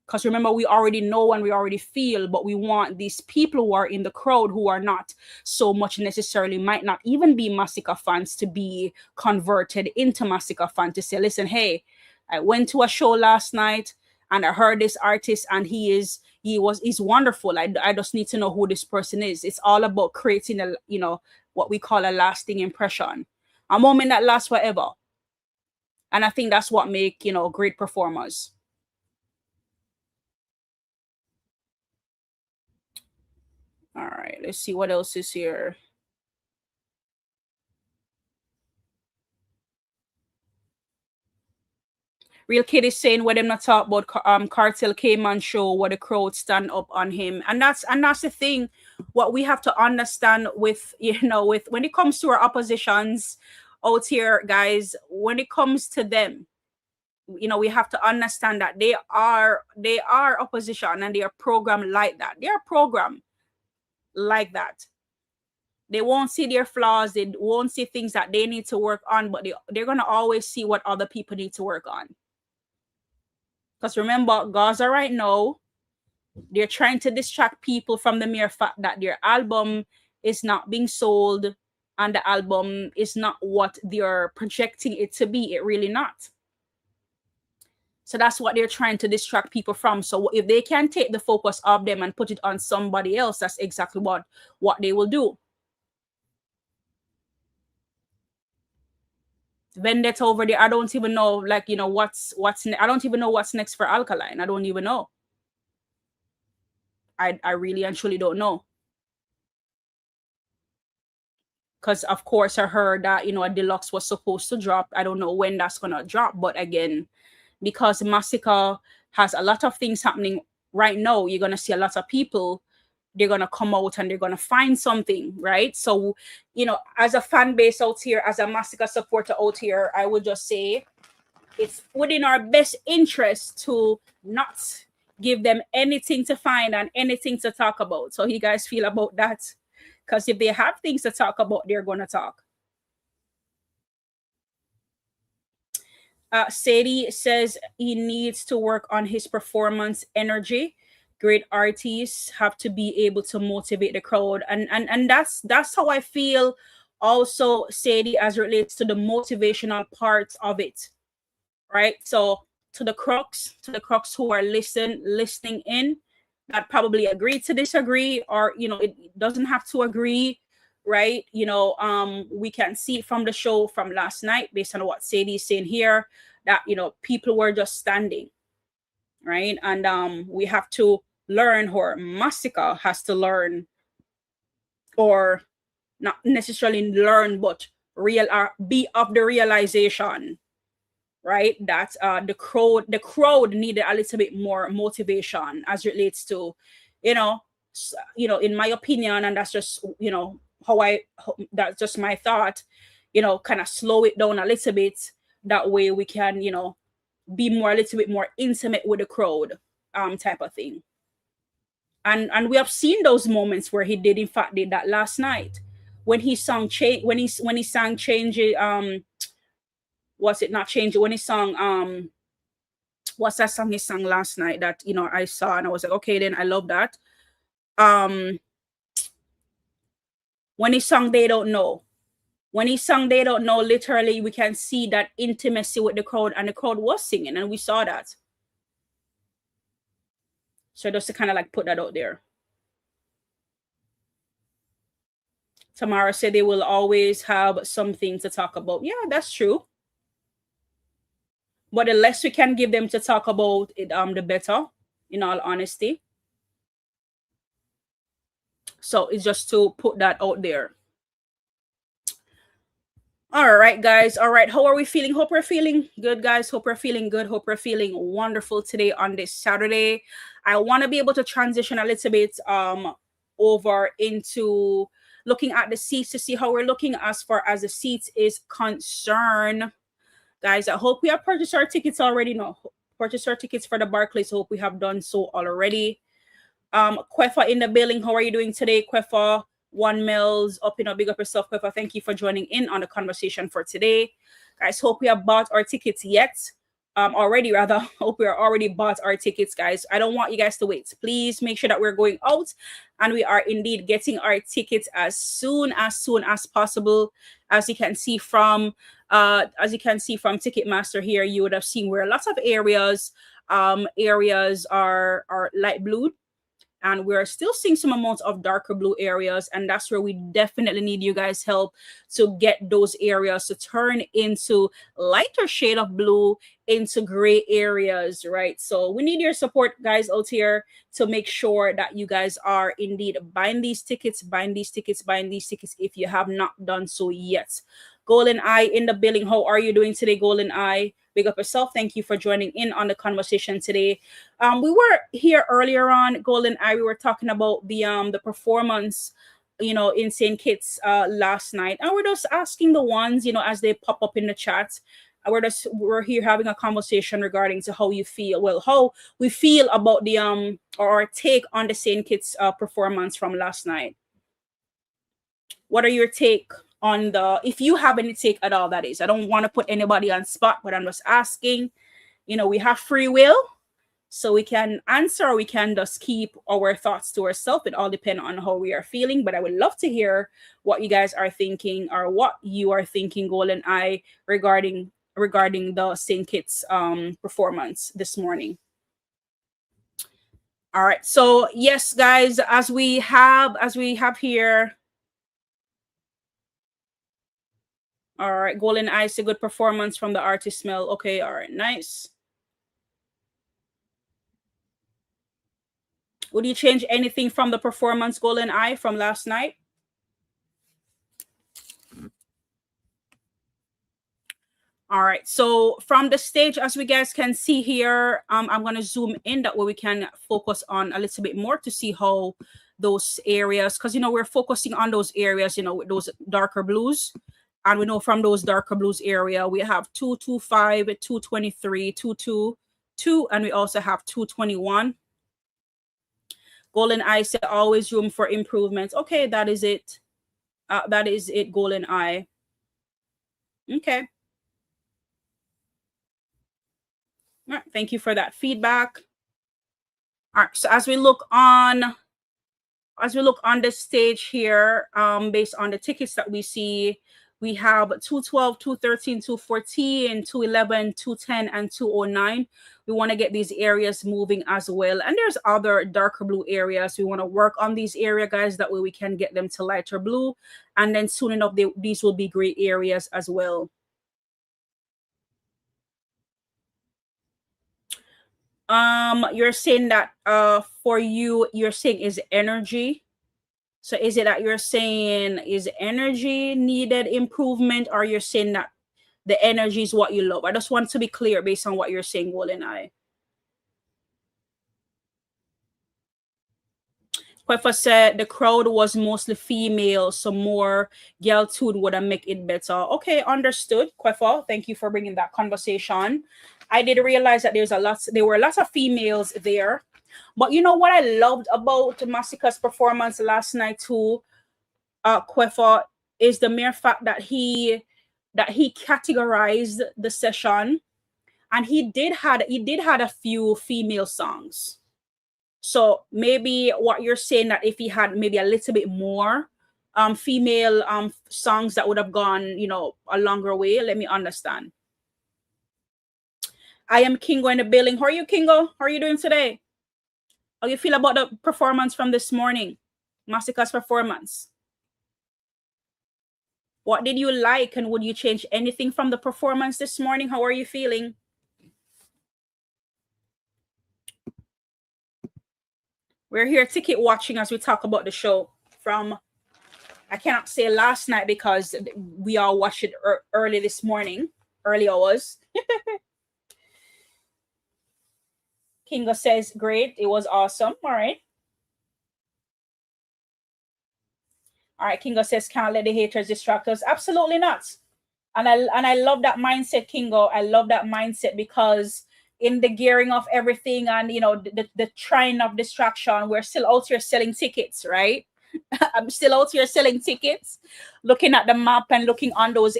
Because remember, we already know and we already feel, but we want these people who are in the crowd, who are not so much necessarily, might not even be Masicka fans, to be converted into Masicka fans, to say, listen, hey, I went to a show last night and I heard this artist and he's wonderful. I just need to know who this person is. It's all about creating what we call a lasting impression, a moment that lasts forever. And I think that's what make, great performers. All right, let's see what else is here. Real Kid is saying, when them not talk about Cartel Cayman show where the crowd stand up on him. And that's the thing. What we have to understand with, with when it comes to our oppositions out here, guys, when it comes to them, we have to understand that they are opposition, and they are programmed like that. They are programmed like that. They won't see their flaws. They won't see things that they need to work on, but they're going to always see what other people need to work on. Because remember, Gaza right now, they're trying to distract people from the mere fact that their album is not being sold, and the album is not what they're projecting it to be. It really not. So that's what they're trying to distract people from. So if they can take the focus off them and put it on somebody else, that's exactly what they will do. Vendetta over there, I don't even know, what's I don't even know what's next for Alkaline. I don't even know. I really and truly don't know. Because of course I heard that, a deluxe was supposed to drop. I don't know when that's gonna drop, but again, because Masicka has a lot of things happening right now, you're gonna see a lot of people, they're gonna come out and they're gonna find something, right? So, as a fan base out here, as a Masicka supporter out here, I would just say it's within our best interest to not give them anything to find and anything to talk about. So you guys feel about that? Because if they have things to talk about, they're gonna talk. Sadie says he needs to work on his performance energy. Great artists have to be able to motivate the crowd, and that's how I feel also, Sadie, as it relates to the motivational part of it, right? So to the crux who are listening in, that probably agree to disagree, or it doesn't have to agree, right? We can see from the show from last night, based on what Sadie's saying here, that people were just standing, right? And we have to learn, or Masicka has to learn, or not necessarily learn, but be of the realization, right, that the crowd needed a little bit more motivation as it relates to, in my opinion, and that's just that's just my thought, kind of slow it down a little bit. That way we can be a little bit more intimate with the crowd, type of thing. And we have seen those moments where he did in fact did that last night when he sang change, when he sang change it, was it not change it, when he sung what's that song he sang last night that I saw and I was like, okay, then I love that. When he sung They Don't Know, literally we can see that intimacy with the crowd, and the crowd was singing, and we saw that. So just to kind of like put that out there. Tamara said they will always have something to talk about. Yeah, that's true. But the less we can give them to talk about it, the better, in all honesty. So it's just to put that out there. All right, guys. All right. How are we feeling? Hope we're feeling good, guys. Hope we're feeling good. Hope we're feeling wonderful today on this Saturday. I want to be able to transition a little bit over into looking at the seats to see how we're looking as far as the seats is concerned. Guys, I hope we have purchased our tickets already. No, purchased our tickets for the Barclays. Hope we have done so already. Kwefa in the building. How are you doing today, Kwefa? One Mellz, big up yourself, Kwefa. Thank you for joining in on the conversation for today. Guys, hope we have bought our tickets yet. Already rather, hope we are already bought our tickets, guys. I don't want you guys to wait. Please make sure that we're going out and we are indeed getting our tickets as soon as possible. As you can see from Ticketmaster here, you would have seen where lots of areas are light blue, and we're still seeing some amounts of darker blue areas, and that's where we definitely need you guys' help to get those areas to turn into lighter shade of blue, into gray areas, right? So we need your support, guys, out here to make sure that you guys are indeed buying these tickets if you have not done so yet. Golden Eye in the building. How are you doing today, Golden Eye? Big up yourself. Thank you for joining in on the conversation today. We were here earlier on, Golden Eye. We were talking about the performance, in St. Kitts last night, and we're just asking the ones, as they pop up in the chat. We're here having a conversation regarding to how you feel. How we feel about the or our take on the St. Kitts performance from last night. What are your take on if you have any take at all? That is, I don't want to put anybody on spot, but I'm just asking. We have free will, so we can answer or we can just keep our thoughts to ourselves. It all depends on how we are feeling, but I would love to hear what you guys are thinking, or what you are thinking, Golden Eye, regarding the St. Kitts performance this morning. All right, so yes, guys, as we have here. All right, Golden Eye, a good performance from the artist Mellz. Okay, all right, nice. Would you change anything from the performance, Golden Eye, from last night? All right, so from the stage, as we guys can see here, I'm going to zoom in, that way we can focus on a little bit more to see how those areas, because we're focusing on those areas, with those darker blues. And we know from those darker blues area, we have 225, 223, 222, and we also have 221. Golden Eye said always room for improvement. Okay, that is it. That is it, Golden Eye. Okay. All right, thank you for that feedback. All right, so as we look on the stage here, based on the tickets that we see, We have 212, 213, 214, 211, 210, and 209. We want to get these areas moving as well. And there's other darker blue areas. We want to work on these area, guys. That way we can get them to lighter blue. And then soon enough, these will be gray areas as well. You're saying that for you, you're saying is energy. So is it that you're saying is energy needed improvement, or you're saying that the energy is what you love? I just want to be clear based on what you're saying, Golden Eye. Kwefa said the crowd was mostly female, so more girl tune would have make it better. Okay, understood, Kwefa. Thank you for bringing that conversation. I did realize that there were lots of females there. But you know what I loved about Masicka's performance last night too, Kwefa, is the mere fact that he categorized the session, and he did had a few female songs. So maybe what you're saying, that if he had maybe a little bit more female songs, that would have gone, you know, a longer way. Let me understand. I am Kingo in the building. How are you, Kingo? How are you doing today? How you feel about the performance from this morning? Masicka's performance. What did you like, and would you change anything from the performance this morning? How are you feeling? We're here ticket watching as we talk about the show from, I cannot say last night because we all watched it early this morning, early hours. Kingo says, great. It was awesome. All right. All right. Kingo says, can't let the haters distract us. Absolutely not. And I love that mindset, Kingo. I love that mindset, because in the gearing of everything and, you know, the trying of distraction, we're still out here selling tickets, right? I'm still out here selling tickets, looking at the map and looking on those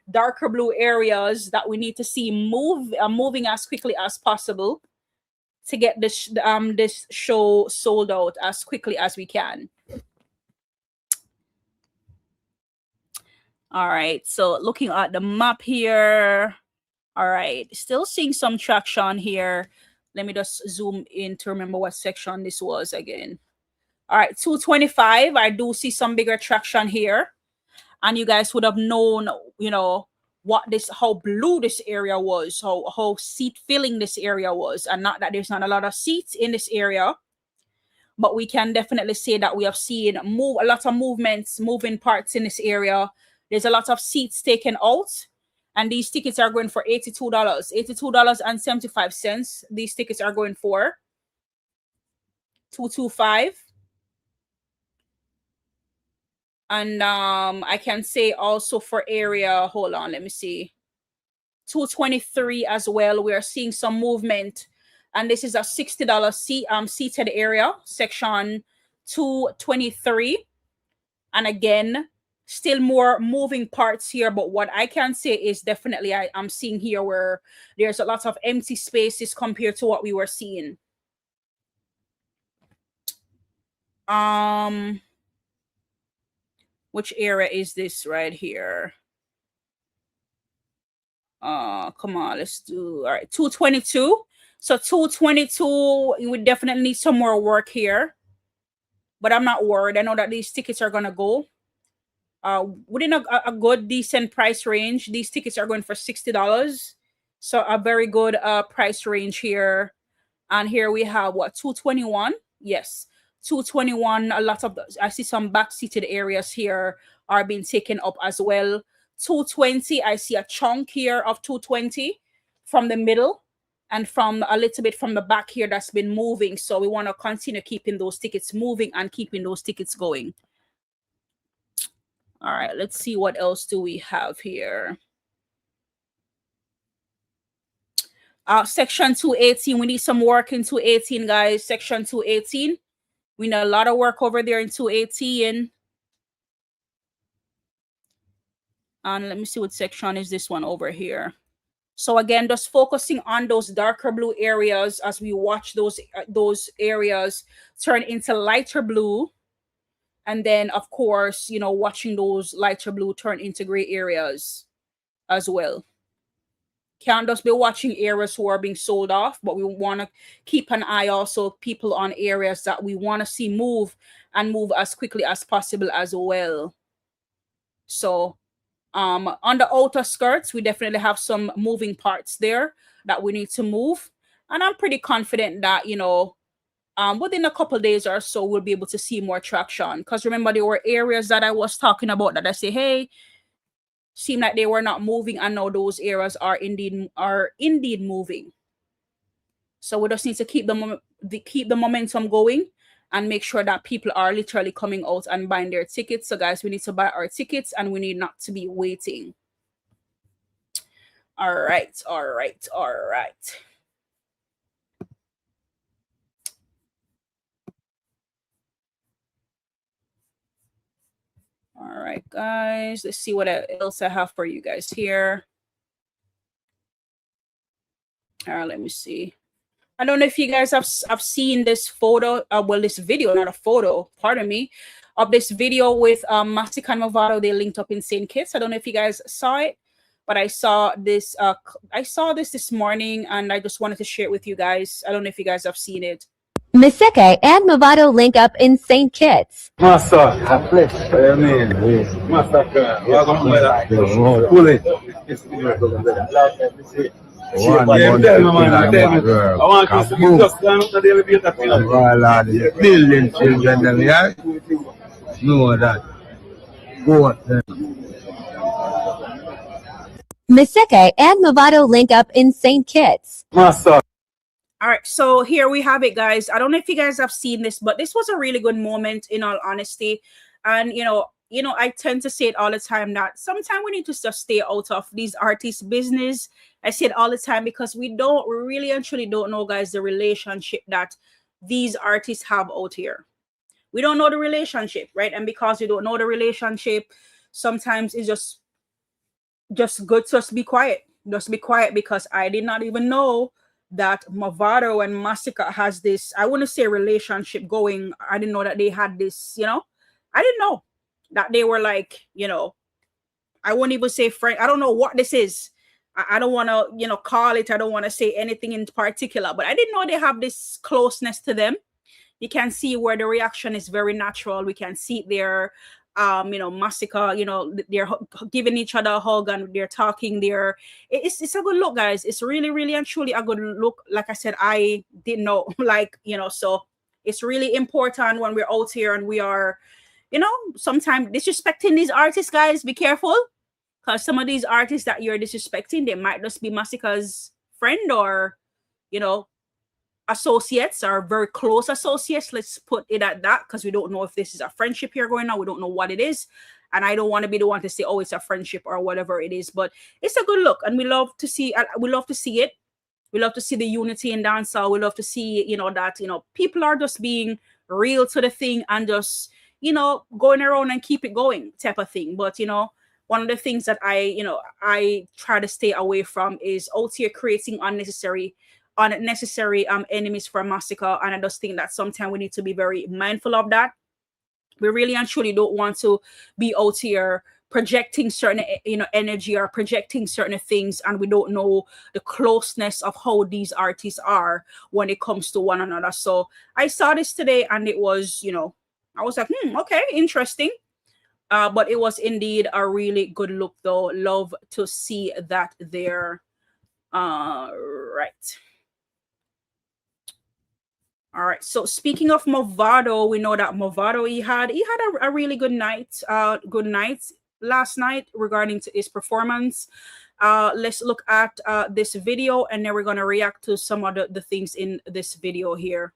darker blue areas that we need to see moving as quickly as possible to get this show sold out as quickly as we can. All right, so looking at the map here. All right, still seeing some traction here. Let me just zoom in to remember what section this was again. All right, 225. I do see some bigger traction here. And you guys would have known, you know, how blue this area was, how seat filling this area was. And not that there's not a lot of seats in this area, but we can definitely say that we have seen a lot of moving parts in this area. There's a lot of seats taken out. And these tickets are going for $82. $82.75. These tickets are going for 225. And I can say also for area, hold on, let me see, 223 as well. We are seeing some movement, and this is a $60 seated area, section 223. And again, still more moving parts here, but what I can say is definitely I'm seeing here where there's a lot of empty spaces compared to what we were seeing. Which area is this right here? Come on, let's do, all right, 222. So 222, we definitely need some more work here, but I'm not worried. I know that these tickets are gonna go within a good decent price range. These tickets are going for $60, so a very good price range here. And here we have what, 221. Yes, 221. A lot of those, I see some back seated areas here are being taken up as well. 220, I see a chunk here of 220 from the middle and from a little bit from the back here that's been moving. So we want to continue keeping those tickets moving and keeping those tickets going. All right, let's see what else do we have here. Section 218, we need some work in 218, guys. Section 218, we need a lot of work over there in 218. And let me see what section is this one over here. So again, just focusing on those darker blue areas as we watch those areas turn into lighter blue. And then, of course, watching those lighter blue turn into gray areas as well. Can't just be watching areas who are being sold off, but we want to keep an eye also people on areas that we want to see move and move as quickly as possible as well. So on the outer skirts, we definitely have some moving parts there that we need to move. And I'm pretty confident that, within a couple days or so, we'll be able to see more traction. Because remember, there were areas that I was talking about that I say, hey, seem like they were not moving, and now those areas are indeed moving. So we just need to keep the momentum going and make sure that people are literally coming out and buying their tickets. So guys, we need to buy our tickets and we need not to be waiting. All right. All right, guys, let's see what else I have for you guys here. All right, let me see. I don't know if you guys have seen this photo, this video, not a photo, pardon me, of this video with Masicka and Movado. They linked up in St. Kitts. I don't know if you guys saw it, but I saw this this morning, and I just wanted to share it with you guys. I don't know if you guys have seen it. Masicka and Movado link up in St. Kitts. Million children, yeah? Know that. Go Masicka and Movado link up in St. Kitts. All right, so here we have it, guys. I don't know if you guys have seen this, but this was a really good moment, in all honesty. And I tend to say it all the time that sometimes we need to just stay out of these artists' business. I say it all the time because we really and truly don't know, guys, the relationship that these artists have out here. We don't know the relationship, right? And because we don't know the relationship, sometimes it's just good to just be quiet. Just be quiet, because I did not even know that Movado and Masicka has this, I wouldn't say relationship going. I didn't know that they had this, I didn't know that they were like, I wouldn't even say friend. I don't know what this is. I don't want to, call it. I don't want to say anything in particular, but I didn't know they have this closeness to them. You can see where the reaction is very natural. We can see their, Masicka, they're giving each other a hug and they're talking there. It's a good look, guys. It's really, really and truly a good look. Like I said, I didn't know, so it's really important when we're out here and we are, sometimes disrespecting these artists, guys. Be careful, because some of these artists that you're disrespecting, they might just be Masicka's friend or, associates, or very close associates. Let's put it at that, because we don't know if this is a friendship here going on. We don't know what it is, and I don't want to be the one to say, oh, it's a friendship or whatever it is. But it's a good look, and we love to see it. We love to see the unity in dancehall. We love to see that people are just being real to the thing and just going around and keep it going type of thing. But one of the things that I try to stay away from is out here creating unnecessary enemies for Masicka. And I just think that sometimes we need to be very mindful of that. We really and truly don't want to be out here projecting certain energy or projecting certain things, and we don't know the closeness of how these artists are when it comes to one another. So I saw this today, and it was I was like, okay, interesting. But it was indeed a really good look, though. Love to see that there. Right. All right. So speaking of Movado, we know that Movado he had a really good night. Last night regarding to his performance. Let's look at this video, and then we're gonna react to some of the things in this video here.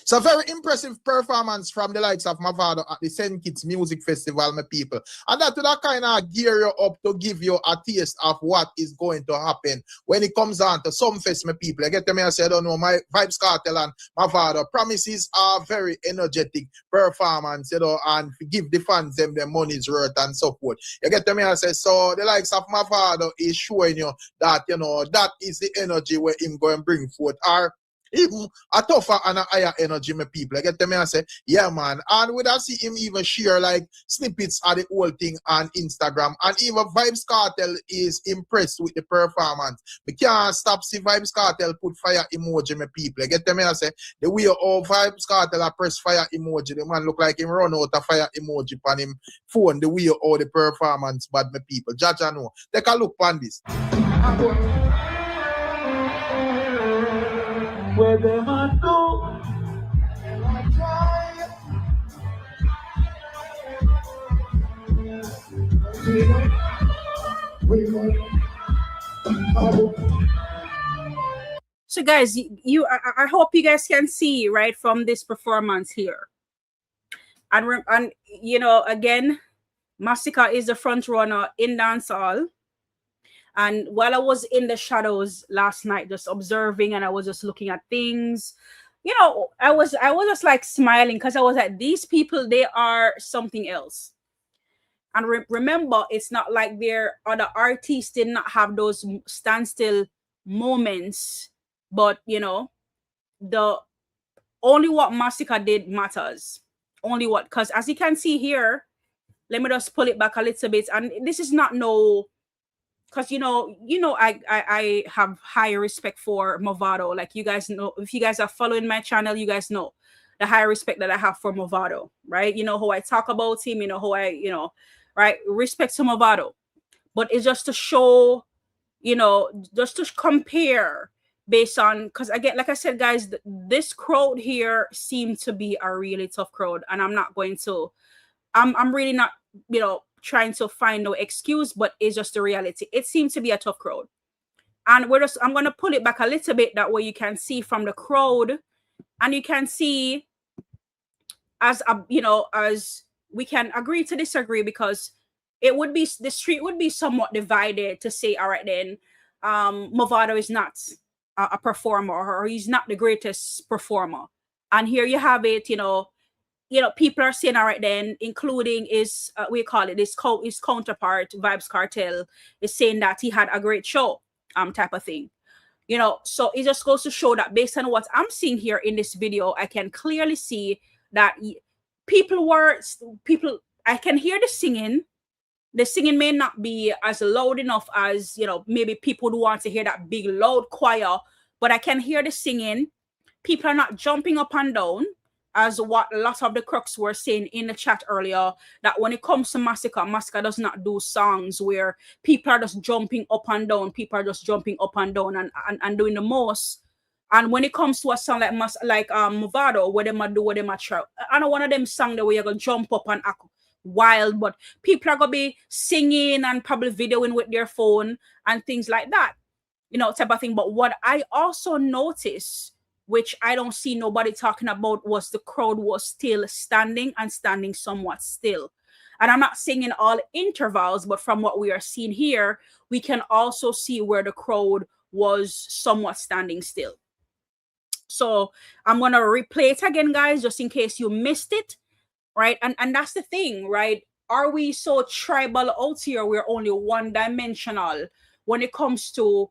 So very impressive performance from the likes of Mavado at the St. Kitts Music Festival, my people. And that would kind of gear you up to give you a taste of what is going to happen when it comes on to some fest, my people. I get to me, I say, I don't know, my Vibes Cartel and Mavado promises are very energetic performance, you know, and give the fans them their money's worth and so forth. You get to me, I say, so the likes of Mavado is showing you that, you know, that is the energy where him go and bring forth. Or even a tougher and a higher energy, my people. I get them and say, yeah, man. And we don't see him even share like snippets of the whole thing on Instagram. And even Vibes Cartel is impressed with the performance. We can't stop see Vibes Cartel put fire emoji, my people. I get them and say, the way all Vibes Cartel are press fire emoji, the man look like him run out of fire emoji on him phone, the way all the performance, but my people. Judge I know. Take a look on this. Where them I do. So guys, I hope you guys can see right from this performance here. And you know, again, Masicka is the front runner in dancehall. And while I was in the shadows last night, just observing, and I was just looking at things, you know, I was just like smiling because I was like, these people, they are something else. And remember, it's not like their other artists did not have those standstill moments, but you know, the only what Masicka did matters. Only what, because as you can see here, let me just pull it back a little bit, and this is not no. Because you know, I have high respect for Mavado. Like you guys know, if you guys are following my channel, you guys know the high respect that I have for Mavado, right? You know how I talk about him, you know how I, you know, right? Respect to Mavado. But it's just to show, you know, just to compare based on, because again, like I said, guys, this crowd here seemed to be a really tough crowd, and I'm not going to, I'm really not, you know, trying to find no excuse, but it's just the reality. It seems to be a tough crowd. And I'm going to pull it back a little bit, that way you can see from the crowd, and you can see as a, you know, as we can agree to disagree, because it would be, the street would be somewhat divided to say, all right, then Mavado is not a performer, or he's not the greatest performer. And here you have it, you know, people are saying, all right, then, including his, we call it his counterpart, Vibes Cartel, is saying that he had a great show, type of thing. You know, so it just goes to show that based on what I'm seeing here in this video, I can clearly see that people, I can hear the singing. The singing may not be as loud enough as, you know, maybe people would want to hear that big, loud choir, but I can hear the singing. People are not jumping up and down, as what a lot of the crooks were saying in the chat earlier, that when it comes to Masicka does not do songs where people are just jumping up and down. People are just jumping up and down and doing the most. And when it comes to a song like Mavado, where they might do what they might try, I know one of them songs that where you're going to jump up and act wild, but people are going to be singing and probably videoing with their phone and things like that, you know, type of thing. But what I also noticed, which I don't see nobody talking about, was the crowd was still standing, and standing somewhat still. And I'm not saying in all intervals, but from what we are seeing here, we can also see where the crowd was somewhat standing still. So I'm going to replay it again, guys, just in case you missed it, right? And that's the thing, right? Are we so tribal out here? We're only one-dimensional when it comes to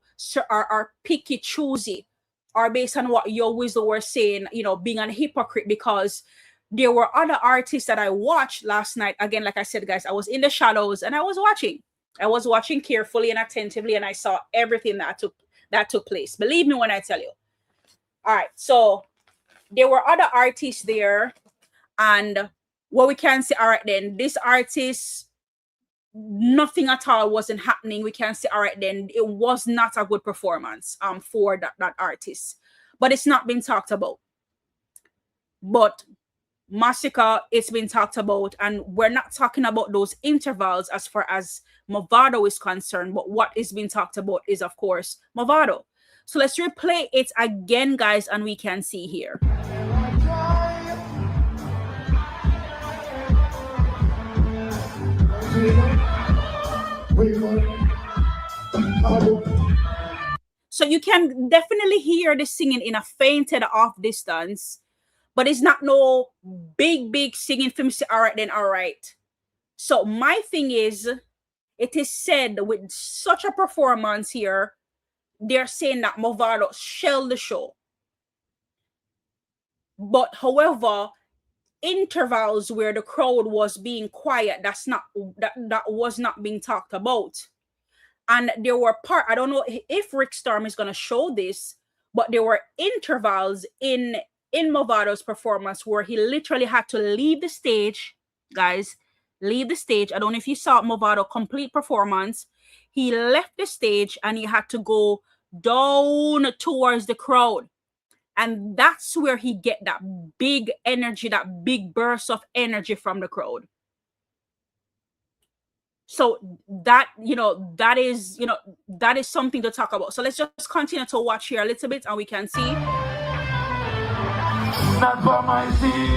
our picky, choosy, or based on what your wisdom were saying, you know, being a hypocrite, because there were other artists that I watched last night. Again, like I said, guys, I was in the shadows and I was watching. I was watching carefully and attentively, and I saw everything that took place. Believe me when I tell you. All right, so there were other artists there, and what we can say, all right, then, this artist, nothing at all wasn't happening. We can say, all right, then, it was not a good performance for that artist, but it's not been talked about. But Masicka, it's been talked about, and we're not talking about those intervals as far as Mavado is concerned, but what is being talked about is, of course, Mavado. So let's replay it again, guys, and we can see here. So you can definitely hear the singing in a fainted off distance, but it's not no big singing film. All right, then, all right. So my thing is, it is said with such a performance here, they're saying that Movado shelled the show. But however, intervals where the crowd was being quiet, that was not being talked about. And there were I don't know if Rick Storm is going to show this, but there were intervals in Movado's performance where he literally had to leave the stage, guys, leave the stage. I don't know if you saw Movado complete performance. He left the stage and he had to go down towards the crowd. And that's where he get that big energy, that big burst of energy from the crowd. So that, that is something to talk about. So let's just continue to watch here a little bit and we can see. Not for my team.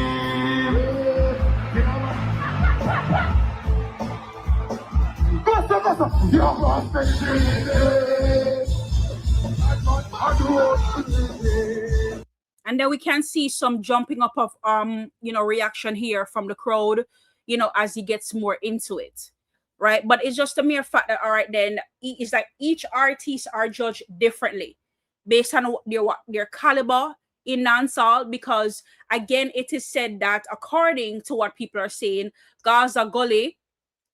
And then we can see some jumping up of reaction here from the crowd, as he gets more into it. Right, but it's just a mere fact that all right, then it's like each artist are judged differently based on their caliber in dancehall, because again, it is said that according to what people are saying, Gaza Gully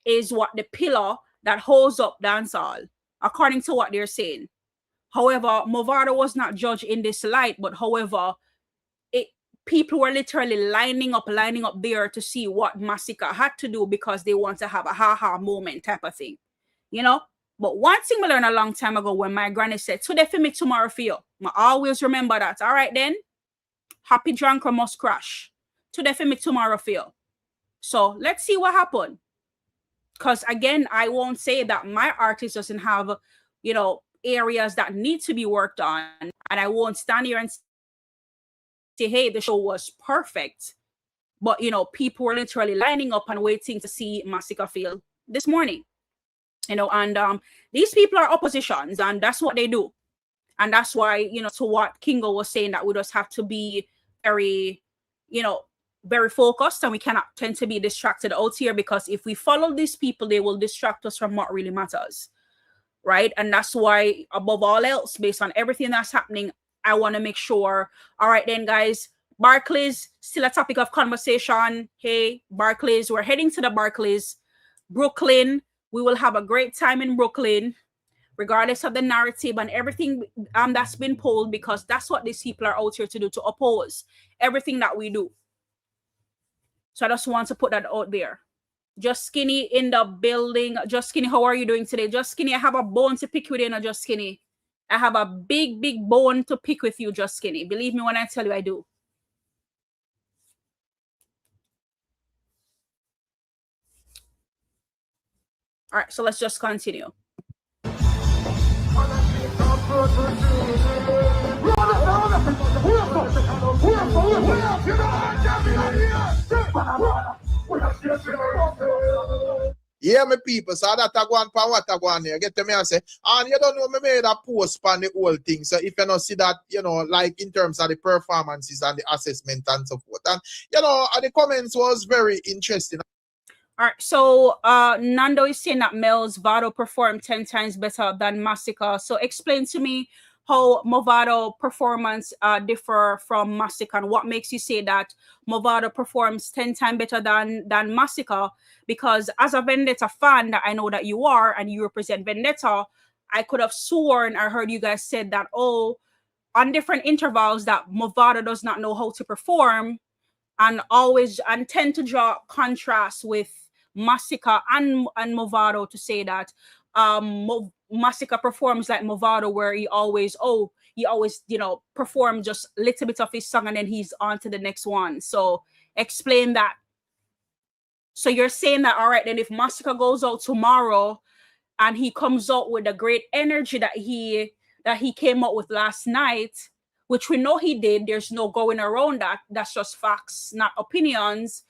is what the pillar that holds up dancehall, according to what they're saying. However, Movado was not judged in this light, but however, people were literally lining up there to see what Masicka had to do because they want to have a ha-ha moment type of thing, But one thing I learned a long time ago when my granny said, today for me, tomorrow for you. I always remember that. All right, then. Happy drunker must crash. Today for me, tomorrow for you. So let's see what happened. Because again, I won't say that my artist doesn't have, areas that need to be worked on. And I won't stand here and say, hey, the show was perfect. But, people were literally lining up and waiting to see Masicka feel this morning. And these people are oppositions, and that's what they do. And that's why, to what Kingo was saying, that we just have to be very, very focused, and we cannot tend to be distracted out here, because if we follow these people, they will distract us from what really matters. Right. And that's why, above all else, based on everything that's happening, I want to make sure. All right, then, guys, Barclays, still a topic of conversation. Hey, Barclays, we're heading to the Barclays, Brooklyn. We will have a great time in Brooklyn, regardless of the narrative and everything that's been pulled, because that's what these people are out here to do, to oppose everything that we do. So I just want to put that out there. Just Skinny in the building. Just Skinny, how are you doing today? Just Skinny, I have a bone to pick with you, Just Skinny. I have a big bone to pick with you, Just Skinny. Believe me when I tell you I do. All right, so let's just continue. Yeah, my people, so that I go on for what I go on here. Get to me and say, and you don't know, me made a post on the whole thing. So if you don't see that, like in terms of the performances and the assessment and so forth. And, the comments was very interesting. All right, so Nando is saying that Mellz Vado performed 10 times better than Masicka. So explain to me how Movado performance differ from Masicka, and what makes you say that Movado performs 10 times better than Masicka? Because as a Vendetta fan that I know that you are, and you represent Vendetta, I could have sworn I heard you guys said that, on different intervals that Movado does not know how to perform, and tend to draw contrast with Masicka and Movado to say that Masicka performs like Movado, where he always perform just a little bit of his song and then he's on to the next one. So explain that. So you're saying that, all right, then if Masicka goes out tomorrow and he comes out with the great energy that he came out with last night, which we know he did, there's no going around that. That's just facts, not opinions.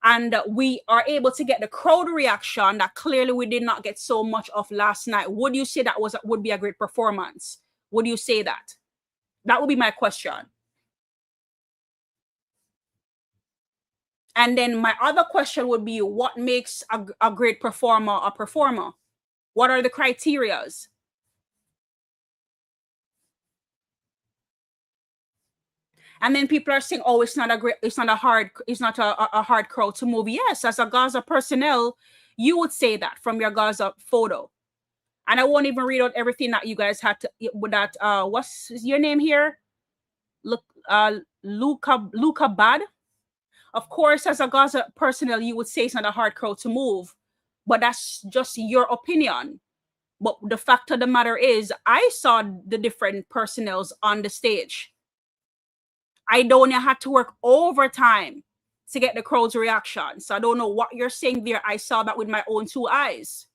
and we are able to get the crowd reaction that clearly we did not get so much of last night, would you say that would be a great performance? Would you say that? That would be my question. And then my other question would be, what makes a great performer a performer? What are the criterias? And then people are saying, oh, it's not a hard crowd to move. Yes, as a Gaza personnel, you would say that from your Gaza photo. And I won't even read out everything that you guys had to with that. What's your name here? Luca Bad. Of course, as a Gaza personnel, you would say it's not a hard crowd to move, but that's just your opinion. But the fact of the matter is, I saw the different personnels on the stage. Idonia had to work overtime to get the crowd's reaction. So I don't know what you're saying there. I saw that with my own two eyes.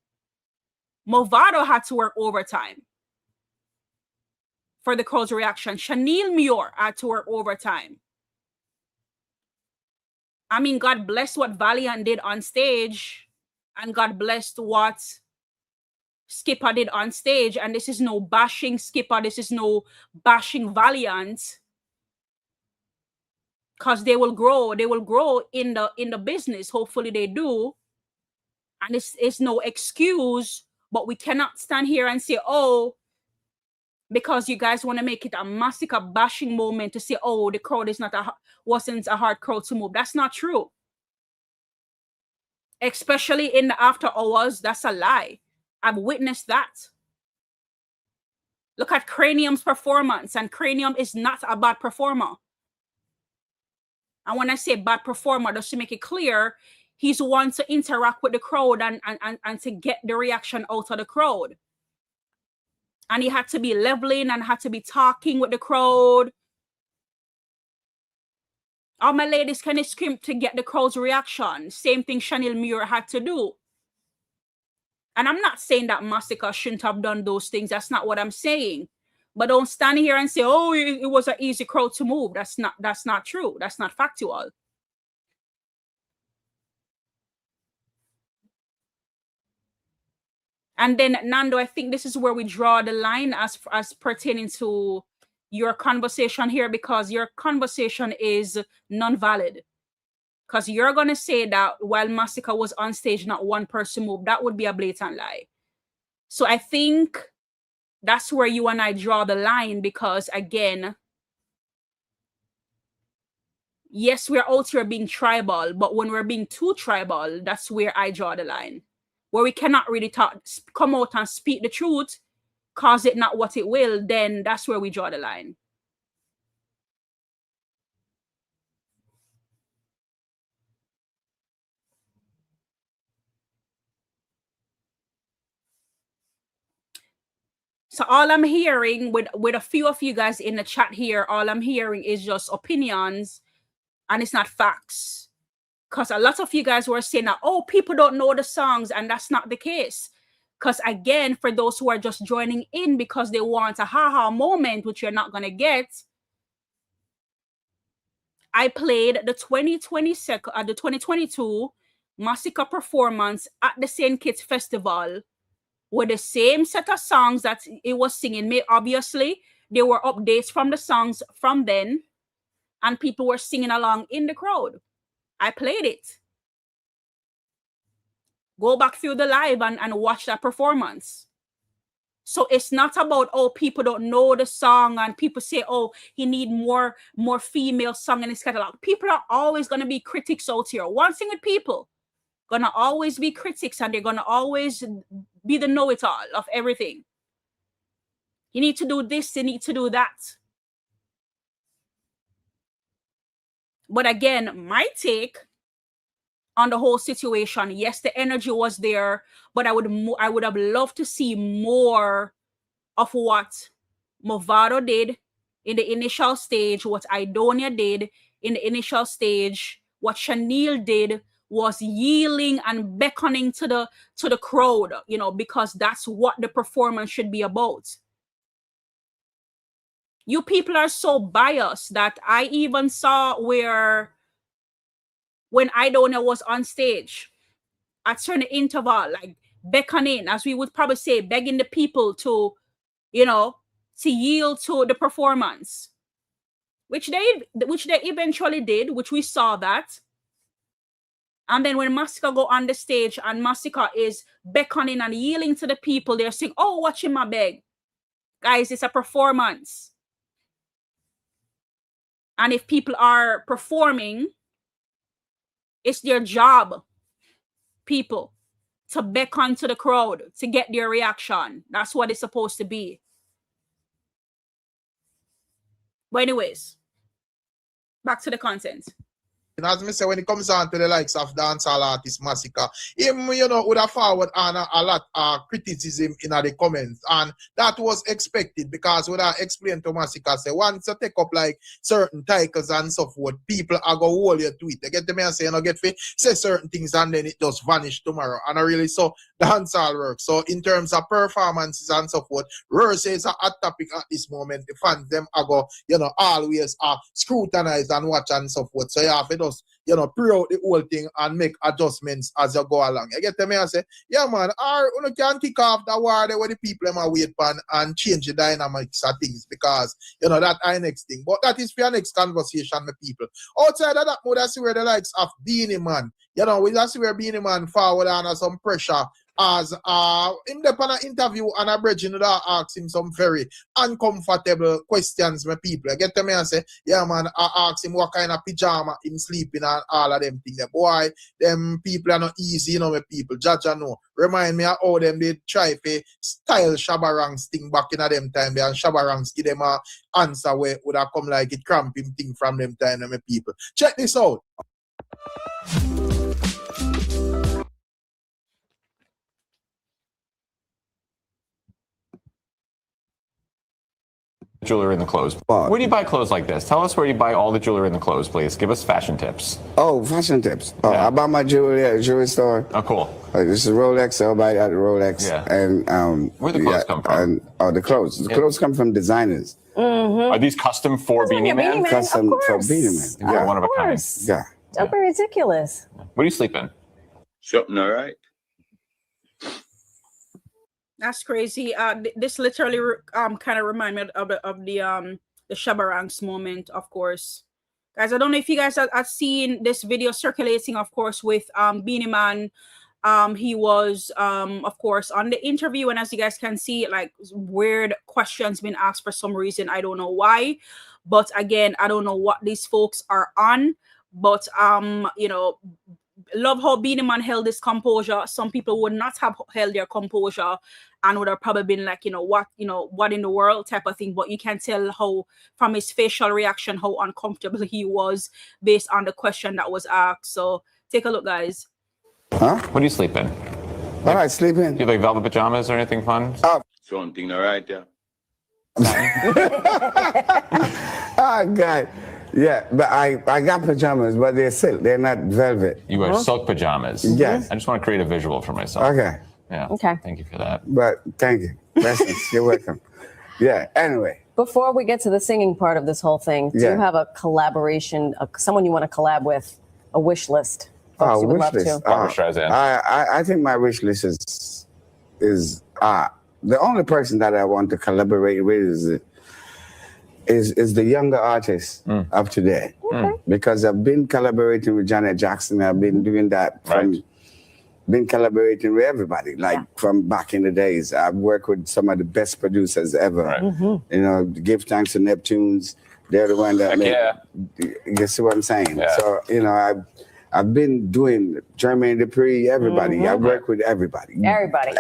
Movado had to work overtime for the crowd's reaction. Chanel Muir had to work overtime. I mean, God bless what Valiant did on stage, and God blessed what Skipper did on stage. And this is no bashing Skipper. This is no bashing Valiant. Because they will grow in the business. Hopefully they do. And it's no excuse, but we cannot stand here and say, oh, because you guys want to make it a Masicka bashing moment to say, oh, the crowd wasn't a hard crowd to move. That's not true. Especially in the after hours, that's a lie. I've witnessed that. Look at Cranium's performance, and Cranium is not a bad performer. And when I say bad performer, just to make it clear, he's one to interact with the crowd and to get the reaction out of the crowd. And he had to be leveling and had to be talking with the crowd. All my ladies can scream to get the crowd's reaction. Same thing Chanel Muir had to do. And I'm not saying that Masicka shouldn't have done those things. That's not what I'm saying. But don't stand here and say, oh, it was an easy crowd to move. That's not true. That's not factual. And then, Nando, I think this is where we draw the line as pertaining to your conversation here, because your conversation is non-valid. Because you're going to say that while Masicka was on stage, not one person moved. That would be a blatant lie. So I think that's where you and I draw the line, because, again, yes, we're out here being tribal, but when we're being too tribal, that's where I draw the line. Where we cannot really come out and speak the truth, cause it not what it will, then that's where we draw the line. So all I'm hearing with a few of you guys in the chat here, all I'm hearing is just opinions, and it's not facts. Because a lot of you guys were saying that, oh, people don't know the songs, and that's not the case. Because, again, for those who are just joining in because they want a ha-ha moment, which you're not going to get, I played the 2022 Masicka performance at the St. Kitts Festival with the same set of songs that it was singing. Obviously, there were updates from the songs from then, and people were singing along in the crowd. I played it. Go back through the live and watch that performance. So it's not about, oh, people don't know the song, and people say, oh, he need more female song in his catalog. People are always going to be critics out here. One thing with people, going to always be critics, and they're going to always be the know-it-all of everything. You need to do this, you need to do that. But again, my take on the whole situation, yes, the energy was there, but I would have loved to see more of what Movado did in the initial stage, what Idonia did in the initial stage, what Chanel did was yielding and beckoning to the crowd, you know, because that's what the performance should be about. You people are so biased that I even saw where when I don't know was on stage at certain interval, like beckoning, as we would probably say, begging the people to, you know, to yield to the performance, which they eventually did, which we saw that. And then when Masicka go on the stage and Masicka is beckoning and yielding to the people, they're saying, oh, watch him, I beg. Guys, it's a performance. And if people are performing, it's their job, people, to beckon to the crowd, to get their reaction. That's what it's supposed to be. But anyways, back to the content. As me say, when it comes down to the likes of dancehall artist Masicka, him, would have forward on a lot of criticism in the comments. And that was expected because what I explained to Masicka, say, once you take up like certain titles and so forth, people are going to hold your tweet. They get to me and say, get fit, say certain things and then it just vanish tomorrow. And I really saw dancehall work. So in terms of performances and so forth, Verse is a hot topic at this moment. The fans, them are go, always scrutinize and watch and so forth. So you have to just, pre out the whole thing and make adjustments as you go along. You get to me and say, yeah, man, you can kick off the war there where the people are wait for and change the dynamics of things because, that is next thing. But that is for your next conversation with people. Outside of that, that's where the likes of Beanie Man, we just see where Beanie Man forward under some pressure as in the interview and a bridge, that asked him some very uncomfortable questions with people. I get to me and say, yeah, man, I asked him what kind of pajama him sleeping and all of them things. Boy, them people are not easy, with people. Judge I know. Remind me of how them they try to style Shabarangs thing back in them time. And Shabarangs give them an answer where would have come like it cramping thing from them time, with people. Check this out. Jewelry in the clothes. Where do you buy clothes like this? Tell us where you buy all the jewelry in the clothes, please. Give us fashion tips. Oh, fashion tips. Oh, yeah. I buy my jewelry at a jewelry store. Oh, cool. This is Rolex. I'll buy it at Rolex. Yeah. And where do the clothes come from? The clothes. The clothes come from designers. Are these custom for Beanie Man? Custom for Beanie Man. Yeah, one of a kind. Yeah. Don't be ridiculous. Where do you sleep in? Something all right. That's crazy. This literally kind of remind me of the Shabarangs moment, of course. Guys, I don't know if you guys have seen this video circulating, of course, with Beanie Man. He was, of course, on the interview, and as you guys can see, like weird questions been asked for some reason. I don't know why, but again, I don't know what these folks are on. But love how Beanie Man held his composure. Some people would not have held their composure and would have probably been like, what in the world type of thing. But you can tell how from his facial reaction how uncomfortable he was based on the question that was asked. So take a look, guys. Huh? What do you sleep in? What I sleep in? Do you like velvet pajamas or anything fun? Something all right, yeah. Oh, God. Yeah, but I got pajamas, but they're silk. They're not velvet. You wear silk pajamas? Yes. I just want to create a visual for myself. Okay. Yeah. Okay. Thank you for that. But thank you. You're welcome. Yeah, anyway. Before we get to the singing part of this whole thing, do you have a collaboration, someone you want to collab with, a wish list? Folks you would love to. Barbra Streisand. I think my wish list is the only person that I want to collaborate with is the younger artists of today. Okay. Because I've been collaborating with Janet Jackson. I've been doing that been collaborating with everybody, from back in the days. I've worked with some of the best producers ever. Right. Give thanks to Neptunes. They're the one that you see what I'm saying? Yeah. So, I've been doing Jermaine Dupri, everybody. I work with everybody. Everybody.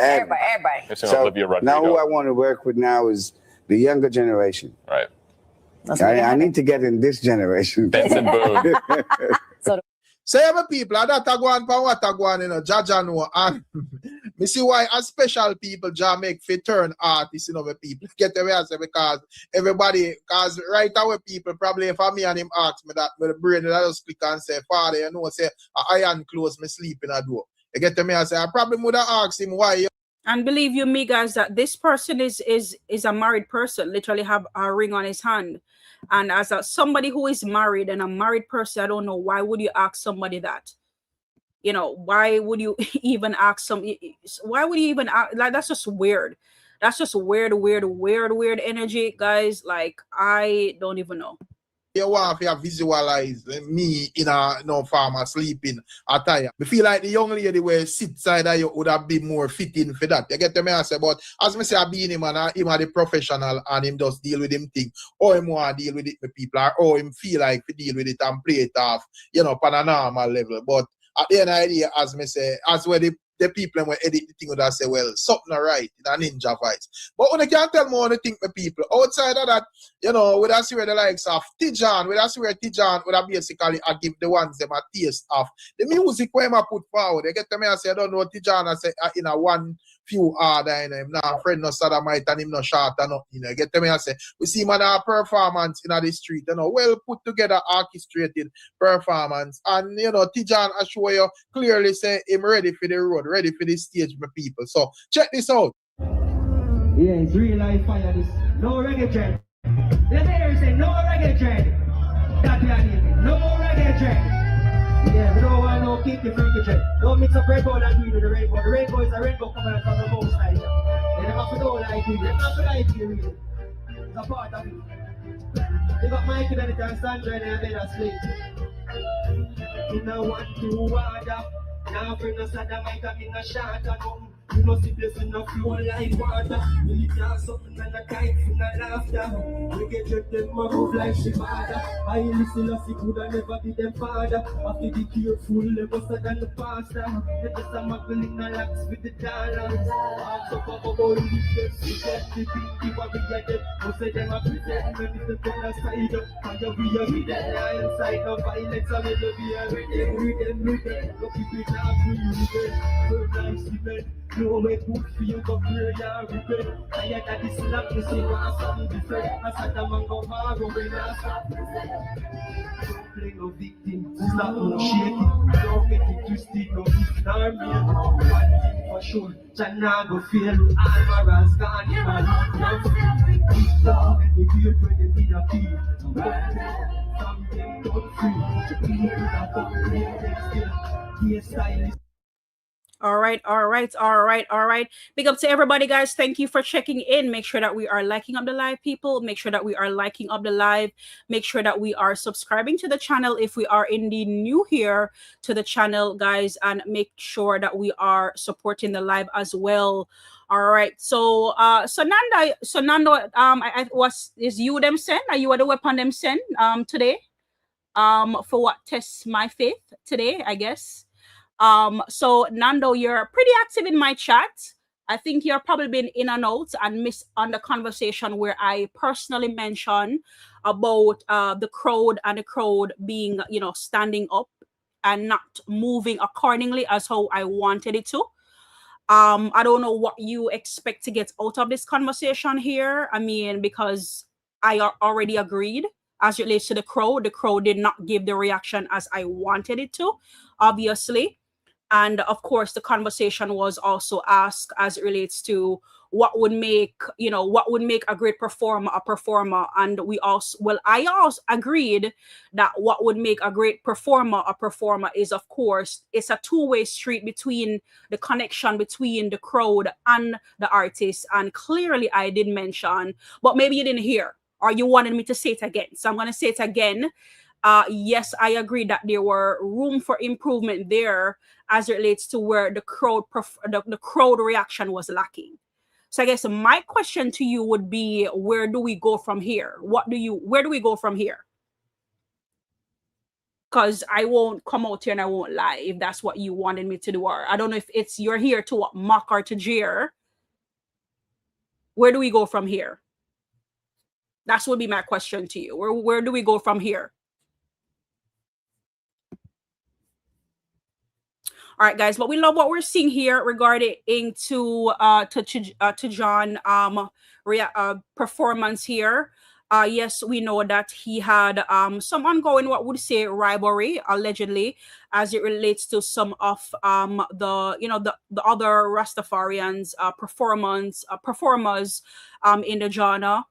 So now who I want to work with now is the younger generation. Right. I need to get in this generation. Benson Boone. Say every people, that I go on for what I go on, Jaja know. And me see why a special people make fit turn artists, with people. Get away I say because everybody, because right away people, probably if me and him ask me that, with the brain, I just click and say, Father, say, iron close, me sleep in a door. You get to me, I say, I probably would have asked him why. And believe you me, guys, that this person is a married person, literally have a ring on his hand. And as somebody who is married and a married person, I don't know, why would you ask somebody that? You know, why would you even ask why would you even ask, like, that's just weird. That's just weird energy, guys. Like, I don't even know. You want to visualize me in a farmer sleeping attire. I feel like the young lady where sit side of you would have been more fitting for that. You get me? I say, but as me say, I be him and him are the professional and him just deal with him thing. Or him want to deal with it with people, or him feel like to deal with it and play it off, on a normal level. But at the end of the day, as me say, as where the people when edit the thing would have say, well, something right in a ninja voice. But when I can't tell more, I think the people outside of that, would I see where the likes of Tijan, would I see where Tijan would have basically I give the ones them a taste of the music where I put forward. They get to me and say, I don't know Tijan, I say in a one few order in him. Now friend no sodomite and him no short and nothing. You get to me and say, we see man a performance in the street, well put together orchestrated performance. And Tijan I show you clearly say him ready for the road, ready for the stage for people. So check this out. Yeah, it's real life fire. This no reggae trend. Let me hear you say no reggae trend. That's what I need. No reggae trend. Yeah, we don't want no kinky freaky trend. Don't mix up rainbow and green with the rainbow. The rainbow is a rainbow coming from the most side. They never have to know like you. They never have to like you really. It's a part of it. They got Mike and the Sandra and they made us sleep. You know what to order. Now bring us at the mic and in a shot and you must be blessing up flow like water. You live down something and a kite from the laughter. We get your them move like Shimada. I listen us, it could never be them father. After the careful, they must have done the pastor. They just a muggle in the laps with the dollars. I'm so far about the business. We get the big, what we get them. We say them a present, when it's the better side up. And we are with them inside of violence. And we'll be a rhythm. Look if we not free, so nice, man. No way good for you, but we're your regret. I had that this love to see what's something different. I said the man go hard when I stop. Don't play no victim, stop no shaking. Don't get it twisted, no victim, no one thing for sure. China go fail, Almaraz gone, man. Deep down and the beer when they need a beer. From them don't free, people that don't play them still. He is stylist. All right. Big up to everybody, guys. Thank you for checking in. Make sure that we are liking up the live, people. Make sure that we are liking up the live. Make sure that we are subscribing to the channel if we are indeed new here to the channel, guys, and make sure that we are supporting the live as well. All right. So Nando, is you them send? Are you the weapon them send today? For what? Test my faith today, I guess. So Nando, you're pretty active in my chat. I think you're probably been in and out and missed on the conversation where I personally mentioned about the crowd being, standing up and not moving accordingly as how I wanted it to. I don't know what you expect to get out of this conversation here. I mean, because I already agreed as it relates to the crowd. The crowd did not give the reaction as I wanted it to, obviously. And of course, the conversation was also asked as it relates to what would make a great performer a performer. And I also agreed that what would make a great performer a performer is, of course, it's a two-way street between the connection between the crowd and the artist. And clearly I did mention, but maybe you didn't hear, or you wanted me to say it again. So I'm going to say it again. Yes, I agree that there were room for improvement there as it relates to where the crowd reaction was lacking. So I guess my question to you would be, where do we go from here? Where do we go from here? Because I won't come out here and I won't lie if that's what you wanted me to do. Or I don't know if you're here to mock or to jeer. Where do we go from here? That would be my question to you. Where do we go from here? All right, guys, but we love what we're seeing here regarding to John performance here. Yes, we know that he had some ongoing, what would say, rivalry allegedly as it relates to some of the other Rastafarians performers in the genre.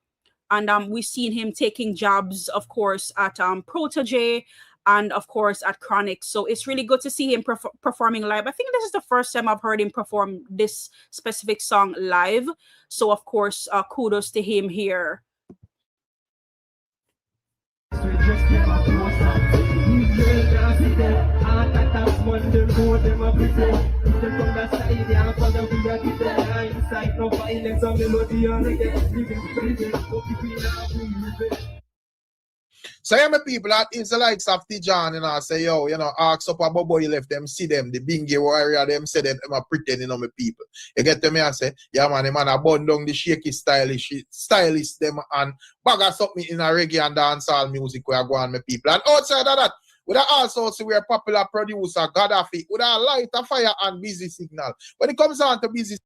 And we've seen him taking jobs, of course, at Protege and, of course, at Chronic. So it's really good to see him performing live. I think this is the first time I've heard him perform this specific song live. So, of course, kudos to him here. So yeah, my people, that is the likes of Tijan, you know, say, yo, you know, ask up a boy left them, see them, the bingy warrior, them say them are pretending, you know, my people. You get to me, I say, yeah, man, the man, I bun down the shaky stylist, them, and bag us up in a reggae and dancehall music where I go on, my people. And outside of that, we also see we're popular producer, Gaddafi, with a light, a fire, and busy signal. When it comes on to busy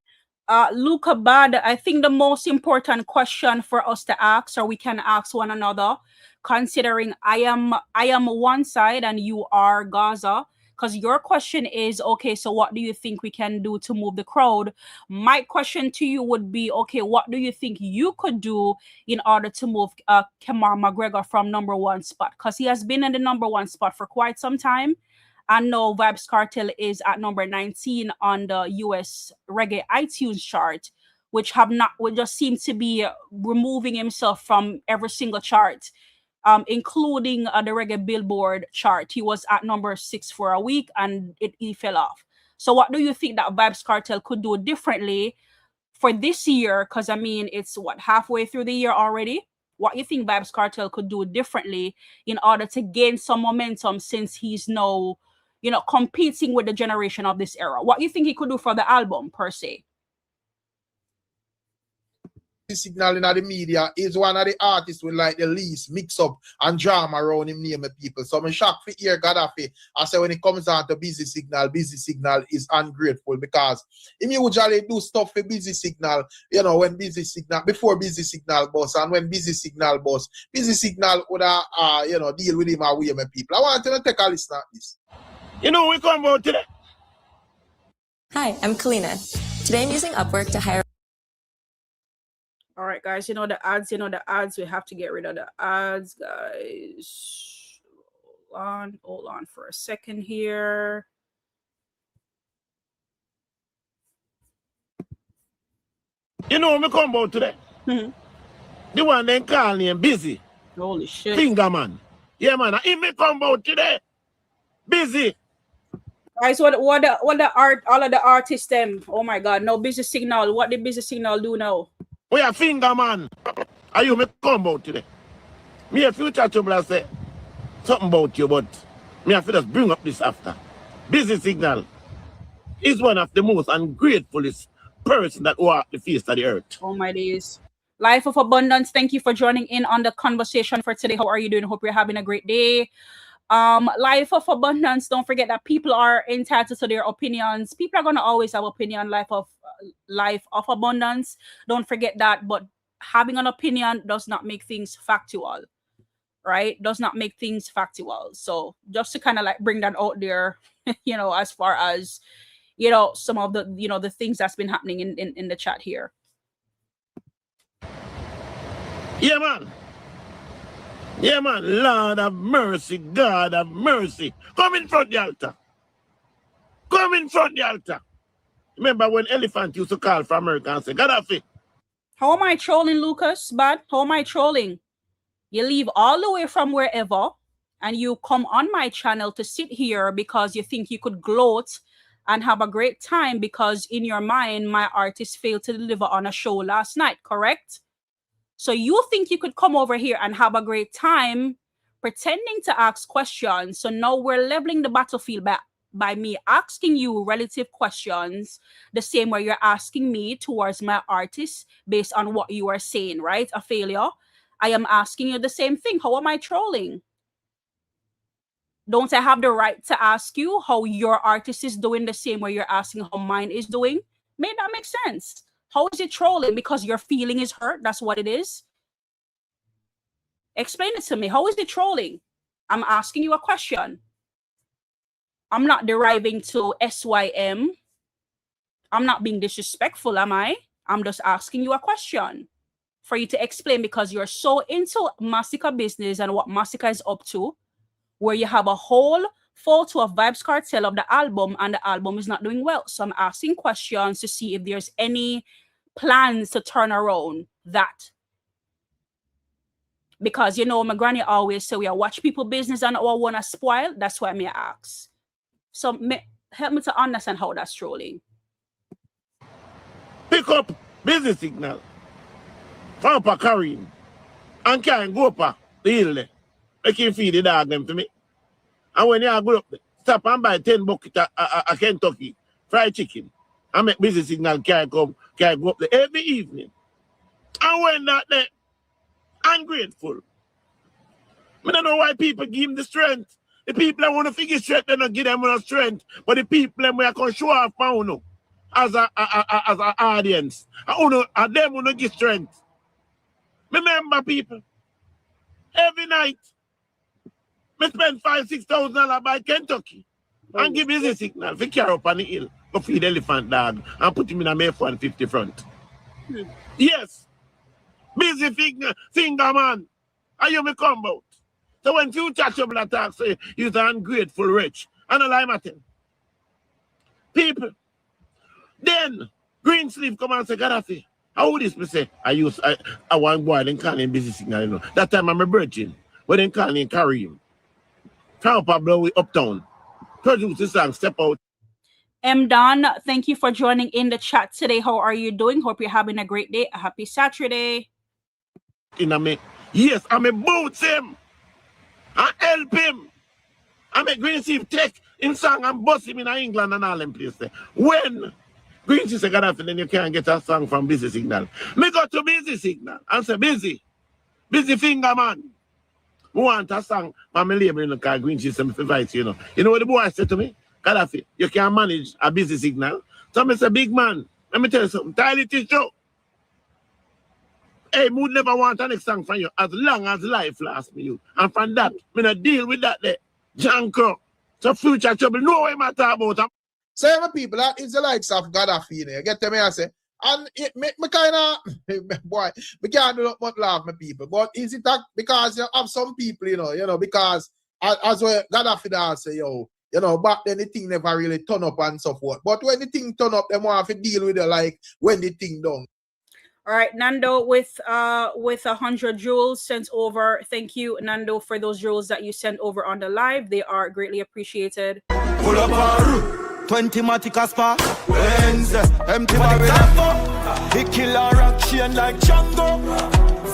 Luca Bad, I think the most important question for us to ask, or we can ask one another, considering I am one side and you are Gaza, because your question is, okay, so what do you think we can do to move the crowd? My question to you would be, okay, what do you think you could do in order to move Kemar McGregor from #1 spot? Because he has been in the #1 spot for quite some time. And now Vybz Kartel is at number 19 on the US reggae iTunes chart, which just seem to be removing himself from every single chart, including the reggae Billboard chart. He was at number 6 for a week and he fell off. So what do you think that Vybz Kartel could do differently for this year? Because I mean, it's halfway through the year already. What you think Vybz Kartel could do differently in order to gain some momentum, since he's now, competing with the generation of this era? What you think he could do for the album per se? signal in the media is one of the artists with like the least mix up and drama around him name people. So I'm shocked for hear Gaddafi. I say when it comes down to busy signal is ungrateful, because he usually do stuff for busy signal, when busy signal, before busy signal boss, and when busy signal boss, busy signal would deal with him away, my people. I want to take a listen at this. We come about today. Hi, I'm Kalina. Today I'm using Upwork to hire. All right, guys, the ads, we have to get rid of the ads, guys. Hold on for a second here. Me come about today. The one they call him busy. Holy shit. Finger man. Yeah, man. He me come about today. Busy. Guys, what all of the artists them? Oh my God, no busy signal. What did busy signal do now? We are finger man. Are you me come about today? Me a future trouble say something about you, but me have to just bring up this after. Busy signal is one of the most ungratefullest person that walk the face of the earth. Oh my days. Life of Abundance, thank you for joining in on the conversation for today. How are you doing? Hope you're having a great day. Life of Abundance, don't forget that people are entitled to their opinions. People are going to always have opinion. Life of Abundance, don't forget that. But having an opinion does not make things factual, right? Does not make things factual. So just to kind of like bring that out there, as far as some of the the things that's been happening in the chat here. Yeah, man. Yeah, man. Lord have mercy. God have mercy. Come in front of the altar. Come in front of the altar. Remember when Elephant used to call for America and say, Gaddafi. How am I trolling, Lucas? But how am I trolling? You leave all the way from wherever and you come on my channel to sit here because you think you could gloat and have a great time because in your mind, my artist failed to deliver on a show last night, correct? So you think you could come over here and have a great time pretending to ask questions. So now we're leveling the battlefield by me asking you relative questions the same way you're asking me towards my artist based on what you are saying, right? A failure. I am asking you the same thing. How am I trolling? Don't I have the right to ask you how your artist is doing the same way you're asking how mine is doing? May that make sense? How is it trolling? Because your feeling is hurt. That's what it is. Explain it to me. How is it trolling? I'm asking you a question. I'm not deriving to SYM. I'm not being disrespectful, am I? I'm just asking you a question. for you to explain, because you're so into Masicka business and what Masicka is up to, where you have a whole photo of Vybz Kartel of the album and the album is not doing well. So I'm asking questions to see if there's any plans to turn around that. Because, you know, my granny always say we are watch people business and our want to spoil. That's why me ask. So help me to understand how that's trolling. Pick up business signal from Karim and can go up the hill there. They can feed the dog them to me. And when you go up there, stop and buy 10 buckets of Kentucky fried chicken. I make business signal can go up there every evening. And when that there, ungrateful. I don't know why people give him the strength. The people that want to figure strength, they don't give them no strength. But the people that we can show off as an audience, and them want to give strength. Remember, people, every night, we spend $5,000-6,000 by Kentucky and give business signal for carry up on the hill, go feed elephant dog and put him in a F-150 front. Yes. Busy finger man. Are you me come out? So when future trouble attacks say you're an ungrateful rich, and a lie matter. People, then green sleeve come and say, Gaddafi, how would this me say? I want boy then call him busy signal, you know. That time I'm a virgin, but then call him carry him. Come up blow it uptown. Produce the song, step out. M. Don, thank you for joining in the chat today. How are you doing? Hope you're having a great day. A happy Saturday. Yes, I'm a boots him. I help him. I'm a Green Chief take in song and bust him in England and all them places. When Green Chief say Gaddafi, then you can't get a song from Busy Signal. Me go to Busy Signal and say, busy finger man. We want a song from my label in the car. Green Chief say, me invite you know. You know what the boy said to me? Gaddafi, you can't manage a Busy Signal. So I say, big man, let me tell you something. Tile it is true. Hey, would never want a next song from you as long as life lasts me you. And from that, me not deal with that there. Janko. So future trouble, no way matter about. So my people, that is the likes of Gaddafi, you get to me, I say. And it me kind of, boy, we can't do much laugh, my people. But is it that because you have some people, you know, because as well, Gaddafi does say, yo, you know, back then the thing never really turn up and so forth. But when the thing turn up, they want to deal with it like when the thing done. All right, Nando with 100 jewels sent over. Thank you, Nando, for those jewels that you sent over on the live. They are greatly appreciated. Pull up our 20 Masicka spa. Benz, empty barrel. The killer rock chain like Django.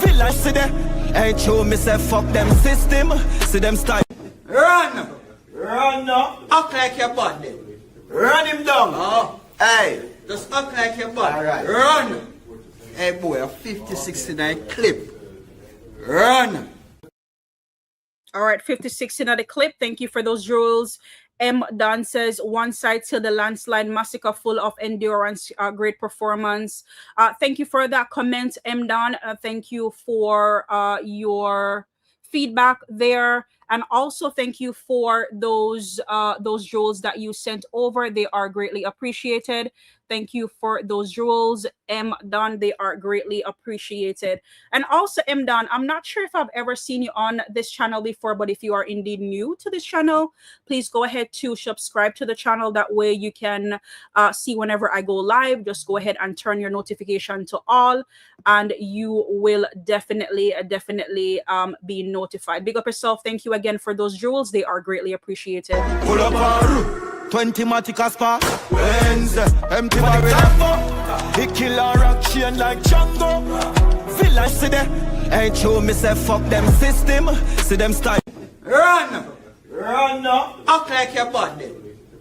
Feel like see them. Ain't true, me say fuck them system. See them style. Run now. Act like your body. Run him down. Oh. Hey. Just act like your body. All right. Run. Hey boy, a 50-69 clip. Run. All right, 56 another clip. Thank you for those jewels. M. Don says, one side to the landslide Masicka, full of endurance, great performance. Thank you for that comment, M. Don. Thank you for your feedback there. And also thank you for those jewels that you sent over. They are greatly appreciated. Thank you for those jewels, M. Don. They are greatly appreciated. And also, M. Don, I'm not sure if I've ever seen you on this channel before, but if you are indeed new to this channel, please go ahead to subscribe to the channel. That way you can see whenever I go live. Just go ahead and turn your notification to all, and you will definitely be notified. Big up yourself. Thank you again for those jewels. They are greatly appreciated. Pull up our 20 Masicka spa. Benz, empty barrel. The killer rock chain like Django. Feel like see them. Ain't true, me say fuck them system. See them style. Run now. Act like your body.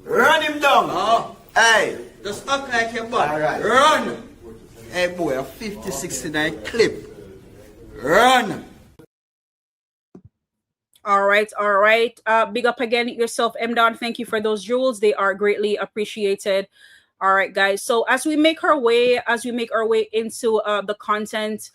Run him down. Oh. Hey. Just act like your body. All right. Run. Hey boy, a 50-69 clip. Run. All right. Big up again yourself, M. Don. Thank you for those jewels. They are greatly appreciated. All right, guys. So as we make our way into the content,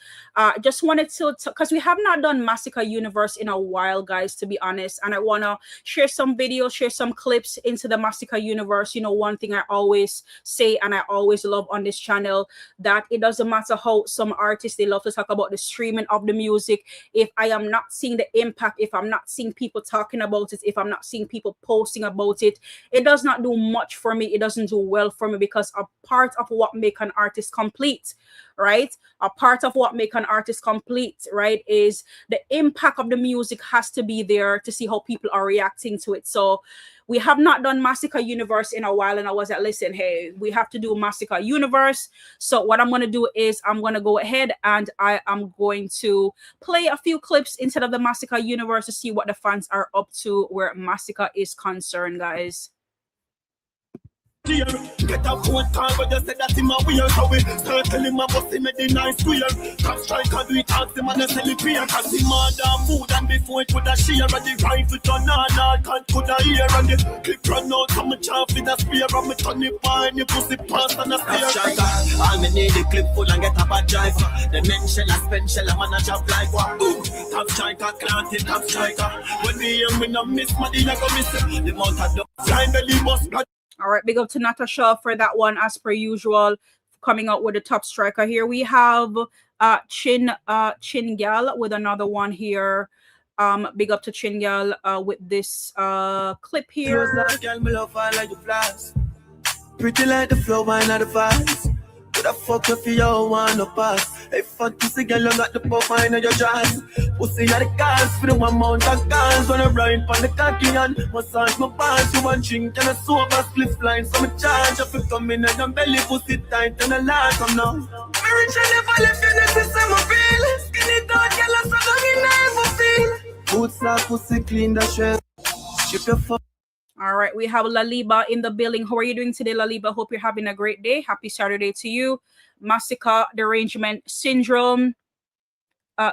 just wanted to, because we have not done Masicka Universe in a while, guys, to be honest, and I wanna share some videos, share some clips into the Masicka Universe. You know, one thing I always say and I always love on this channel, that it doesn't matter how some artists, they love to talk about the streaming of the music. If I am not seeing the impact, if I'm not seeing people talking about it, if I'm not seeing people posting about it, it does not do much for me. It doesn't do well for me, because a part of what make an artist complete, right? A part of what make an artist complete, right, is the impact of the music has to be there to see how people are reacting to it. So we have not done Masicka Universe in a while, and I was like, listen, hey, we have to do Masicka Universe. So what I'm going to do is I'm going to go ahead and I am going to play a few clips instead of the Masicka Universe to see what the fans are up to where Masicka is concerned, guys. Get a phone call, but you said that him a weird. So we start telling him about him at the nice square. Top striker do it, ask him and they sell it beer. Cause him order food and before it would a share. And the rifle turn on, can't put a ear. And the clip run out, so me chop with a spear. And me turn it fine, the pussy pass and a spear. Top striker, all me need the clip full and get a bad driver. The men shell a spend shell a man a job like what? Boom, top striker, planted top striker. When me and me no miss, my dinner go miss it. The mouth of the blind belly must blood. All right, big up to Natasha for that one, as per usual, coming out with the top striker. Here we have Chin Gal with another one here. Big up to Chin Gal with this clip here. Pretty like the flow, wine of the vibes. What the fuck if you all want to pass? Hey, fuck pussy girl, you got the pop wine of your jaws. Pussy at the cars for the one mount of cars. When I ride on the cocky and massage my pants. You want drink and a sober split line. So me charge up to come in and the belly pussy tight and a lot come now. Me rich and never left you, this is my feel. Skinny dog, girl, I'm so long in never feel. Boots like pussy clean the shirt. Strip your fuck. All right, we have Laliba in the building. How are you doing today, Laliba? Hope you're having a great day. Happy Saturday to you. Masicka derangement syndrome.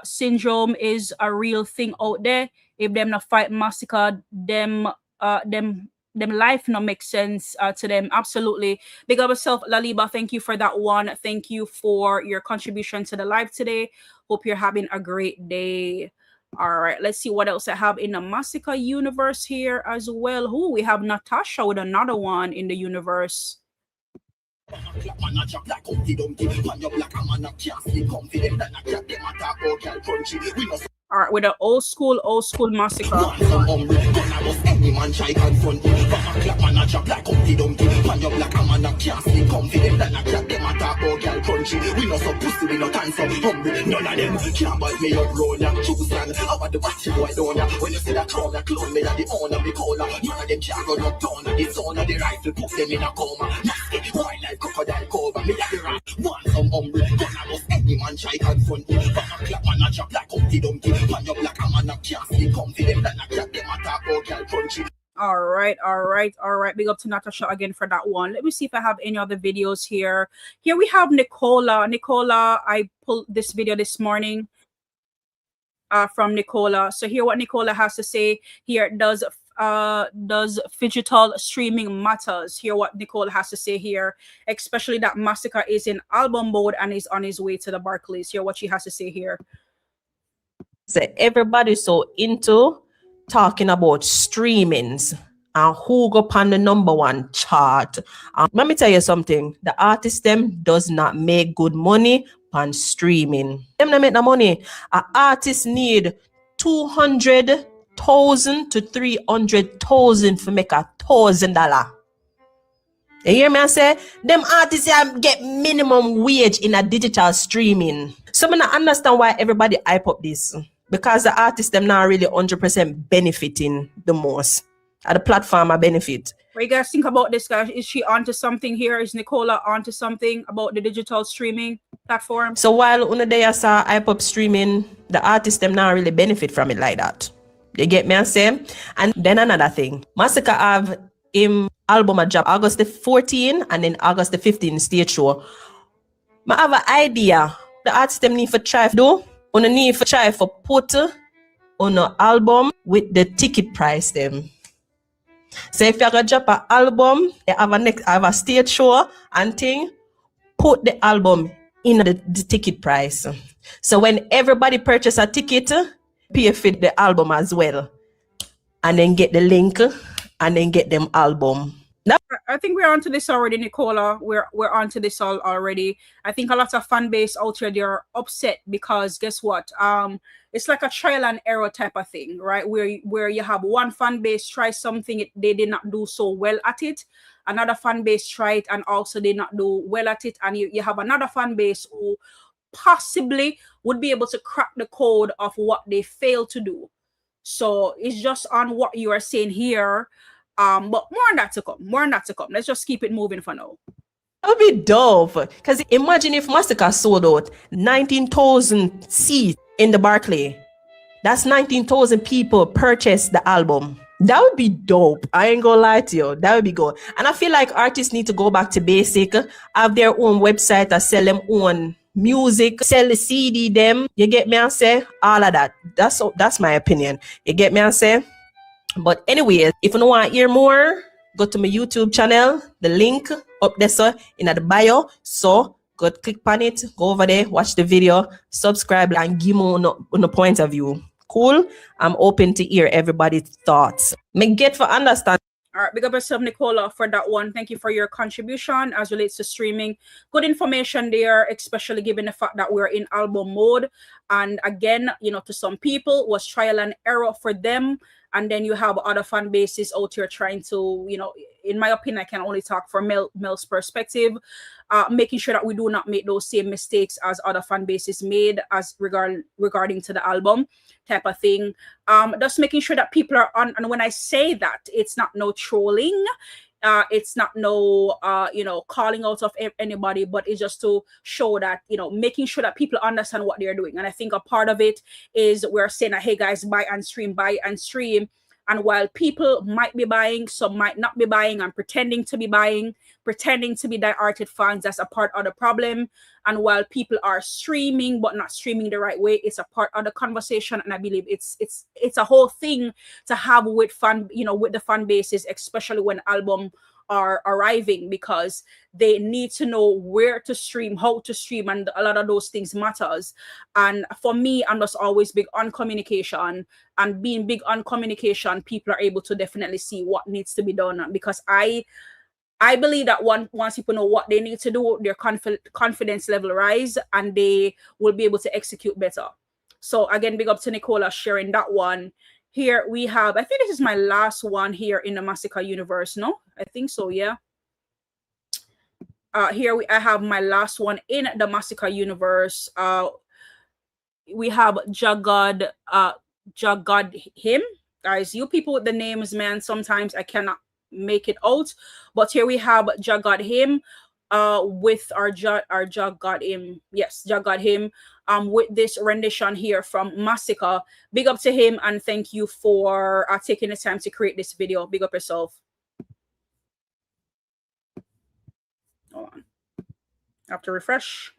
Syndrome is a real thing out there. If them not fight Masicka, them life not make sense to them. Absolutely. Big up yourself, Laliba. Thank you for that one. Thank you for your contribution to the live today. Hope you're having a great day. All right, let's see what else I have in the Masicka Universe here as well. Who we have Natasha with another one in the universe. All right, with an old school Masicka. We not so pussy, we not time so hungry. None of them can't bite me up, roll ya, choose and I want the batty boy down ya. When you see that clown, the clone, me are the owner, the cola. None of them can't go up down, the zone of the rifle, put them in a coma. Nasty, wild like crocodile cover, me are the rat. Want some hungry, gonna bust any man try confront me. Back a clap and a chop like Humpty Dumpty. Pan your black a man a can't sleep confident, then I can't them attack or girl crunchy. All right. Big up to Natasha again for that one. Let me see if I have any other videos here. Here we have Nicola. Nicola, I pulled this video this morning from Nicola. So here what Nicola has to say here. Does phygital streaming matters? Hear what Nicola has to say here, especially that Masicka is in album mode and is on his way to the Barclays. Hear what she has to say here. So everybody's so into talking about streamings and who go on the #1 chart. Let me tell you something. The artist them does not make good money on streaming. Them not make no money. An artist need 200,000 to 300,000 for make $1,000. You hear me? I say them artists get minimum wage in a digital streaming. So I don't understand why everybody hype up this. Because the artists them not really 100% benefiting the most. At the platform I benefit. What you guys think about this, guys? Is she onto something here? Is Nicola onto something about the digital streaming platform? So while una day saw hype up streaming, the artists them not really benefit from it like that. You get me? I say? And then another thing. Masicka have him album a drop August the 14th and then August the 15th stage show. I have an idea. The artists them need for try to do. On a need for try for put on an album with the ticket price them. So if you're gonna drop an album, you have a stage show and thing, put the album in the ticket price. So when everybody purchase a ticket, pay for the album as well. And then get the link and then get them album. I think we're onto this already, Nicola. We're onto this already. I think a lot of fan base out here, they're upset because guess what? It's like a trial and error type of thing, right? Where you have one fan base try something, they did not do so well at it. Another fan base try it and also did not do well at it. And you have another fan base who possibly would be able to crack the code of what they failed to do. So it's just on what you are saying here. But more on that to come. Let's just keep it moving for now. That would be dope. Because imagine if Masicka sold out 19,000 seats in the Barclays. That's 19,000 people purchased the album. That would be dope. I ain't gonna lie to you. That would be good. And I feel like artists need to go back to basic, have their own website or sell them own music, sell the CD them. You get me and say? All of that. That's my opinion. You get me and say? But anyway, if you don't want to hear more, go to my YouTube channel. The link up there so in the bio. So go click on it, go over there, watch the video, subscribe, and give me on the point of view. Cool? I'm open to hear everybody's thoughts. Me get for understand. All right, big up yourself, Nicola, for that one. Thank you for your contribution as relates to streaming. Good information there, especially given the fact that we're in album mode. And again, to some people, was trial and error for them. And then you have other fan bases out here trying to, in my opinion, I can only talk from Mell's perspective, making sure that we do not make those same mistakes as other fan bases made as regarding to the album type of thing. Just making sure that people are on. And when I say that, it's not no trolling. It's not no calling out of anybody, but it's just to show that making sure that people understand what they're doing. And I think a part of it is we're saying that, hey guys, buy and stream. And while people might be buying, some might not be buying and pretending to be buying, pretending to be die-hearted fans, that's a part of the problem. And while people are streaming but not streaming the right way, it's a part of the conversation. And I believe it's a whole thing to have with with the fan bases, especially when album are arriving, because they need to know where to stream, how to stream, and a lot of those things matters. And for me, I'm just always big on communication, and being big on communication, people are able to definitely see what needs to be done, because I believe that once people know what they need to do, their confidence level rise and they will be able to execute better. So again, big up to Nicola sharing that one. Here we have, I think this is my last one here in the Masicka universe. No, I think so. Yeah. Here I have my last one in the Masicka universe. We have Jagad him. Guys, you people with the names, man, sometimes I cannot make it out. But here we have Jagad him. With our Jagad him. Yes, Jagad him. With this rendition here from Masicka. Big up to him and thank you for taking the time to create this video. Big up yourself. Hold on. I have to refresh.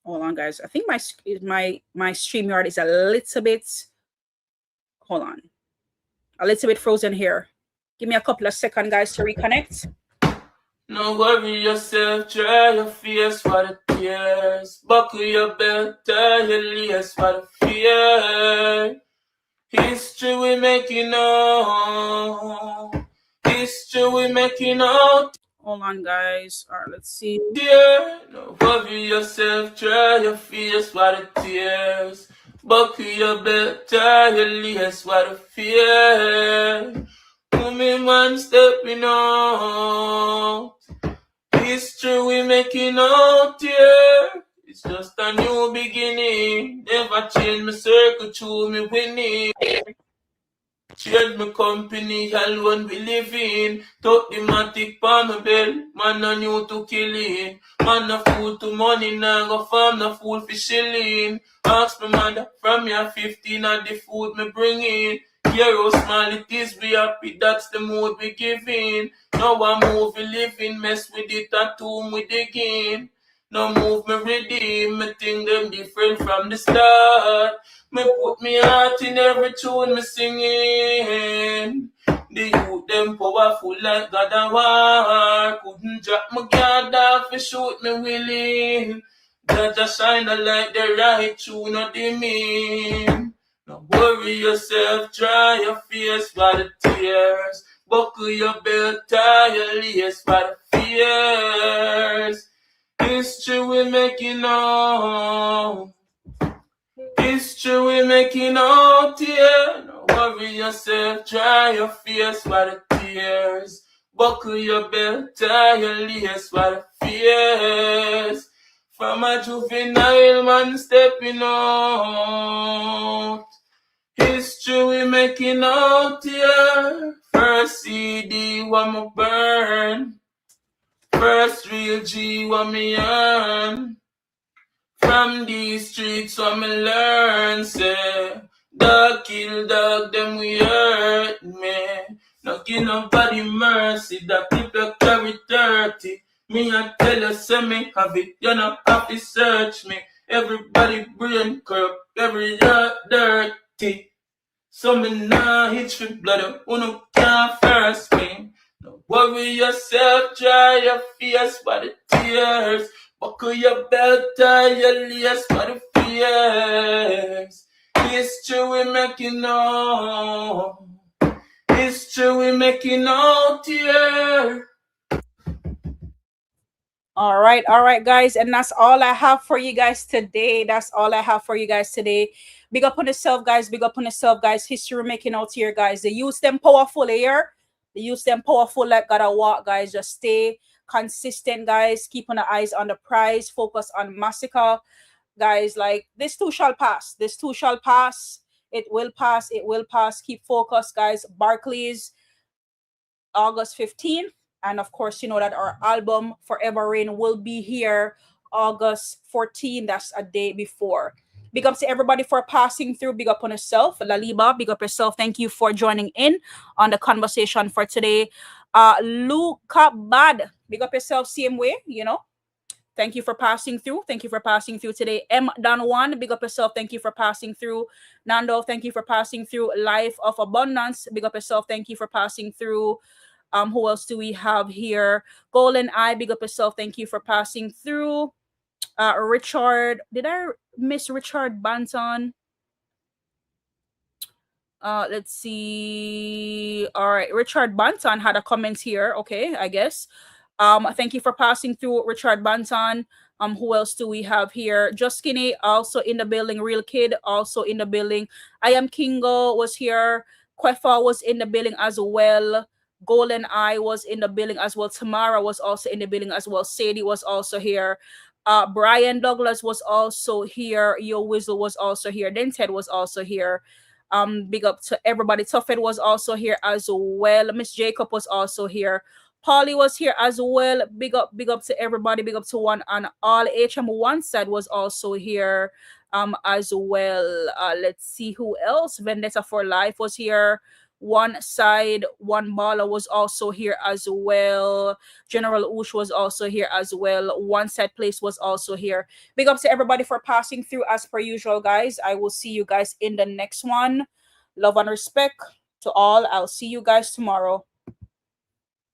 Hold on, guys. I think my StreamYard is a little bit, hold on, a little bit frozen here. Give me a couple of seconds, guys, to reconnect. No worry yourself, dry your face for the tears. Buckle your belt, tie your lace for the fear. History we making out. History we making out. Hold on, guys. All right, let's see. Yeah, no worry yourself, dry your face for the tears. Buckle your belt, tie your lace for the fear. Woman, man, stepping out. History we making out, yeah. It's just a new beginning. Never change my circle, choose me winning. Change my company, and one we live in. Talk the matic pa my bell, man no new to killing. Man no fool to money, now go farm no fool for shilling. Ask my mother from your 15 at the food me bring in. Hear how small it is, be happy, that's the mood we giving. Now I move, we living, mess with it, and tomb we digging. No move me redeem, me think them different from the start. Me put me heart in every tune me singing. The youth them powerful like God and war. Couldn't drop my guard off for shoot me willing. Just shine a light the right tune not the mean. Don't worry yourself, dry your face by the tears. Buckle your belt, tie your lace by the fears. History we making out. History we making out here. Don't worry yourself, dry your face by the tears. Buckle your belt, tie your lace by the fears. From a juvenile man stepping out. History we making out here. First CD what me burn. First real G what me earn. From these streets what me learn. Say, dog kill dog, them we hurt me. No give nobody mercy, that people carry 30. Me I tell you, say me have it, you know have to search me. Everybody brain corrupt, every yard dirty. So me nah hitch for blood, who no can't first me. Don't worry yourself, dry your face by the tears. Buckle your belt, tie your lace by the fears. History we making out. History we making out here. All right, guys, and that's all I have for you guys today. That's all I have for you guys today. Big up on yourself, guys. Big up on yourself, guys. History making out here, guys. They use them powerful here. They use them powerful like gotta walk, guys. Just stay consistent, guys. Keep on the eyes on the prize. Focus on Masicka, guys. Like this too shall pass. This too shall pass. It will pass. It will pass. Keep focused, guys. Barclays, August 15th. And of course, you know that our album Forever Rain will be here August 14th. That's a day before. Big up to everybody for passing through. Big up on yourself. Laliba, big up yourself. Thank you for joining in on the conversation for today. Luca Bad, big up yourself same way, you know. Thank you for passing through. Thank you for passing through today. M. Don One, big up yourself. Thank you for passing through. Nando, thank you for passing through. Life of Abundance, big up yourself. Thank you for passing through. Who else do we have here? Golden Eye, big up yourself. Thank you for passing through. Richard, did I miss Richard Banton? Let's see. All right, Richard Banton had a comment here. Okay, I guess. Thank you for passing through, Richard Banton. Who else do we have here? Just Skinny, also in the building. Real Kid, also in the building. I Am Kingo was here. Kwefa was in the building as well. Golden Eye was in the building as well. Tamara was also in the building as well. Sadie was also here. Brian Douglas was also here. Yo Wizzle was also here. Then Ted was also here. Big up to everybody. Tuffet was also here as well. Miss Jacob was also here. Polly was here as well. Big up to everybody. Big up to one and all. HM1 side was also here as well. Let's see who else. Vendetta for Life was here. One side, one baller was also here as well. General Ush was also here as well. One side place was also here. Big up to everybody for passing through as per usual, guys. I will see you guys in the next one. Love and respect to all. I'll see you guys tomorrow.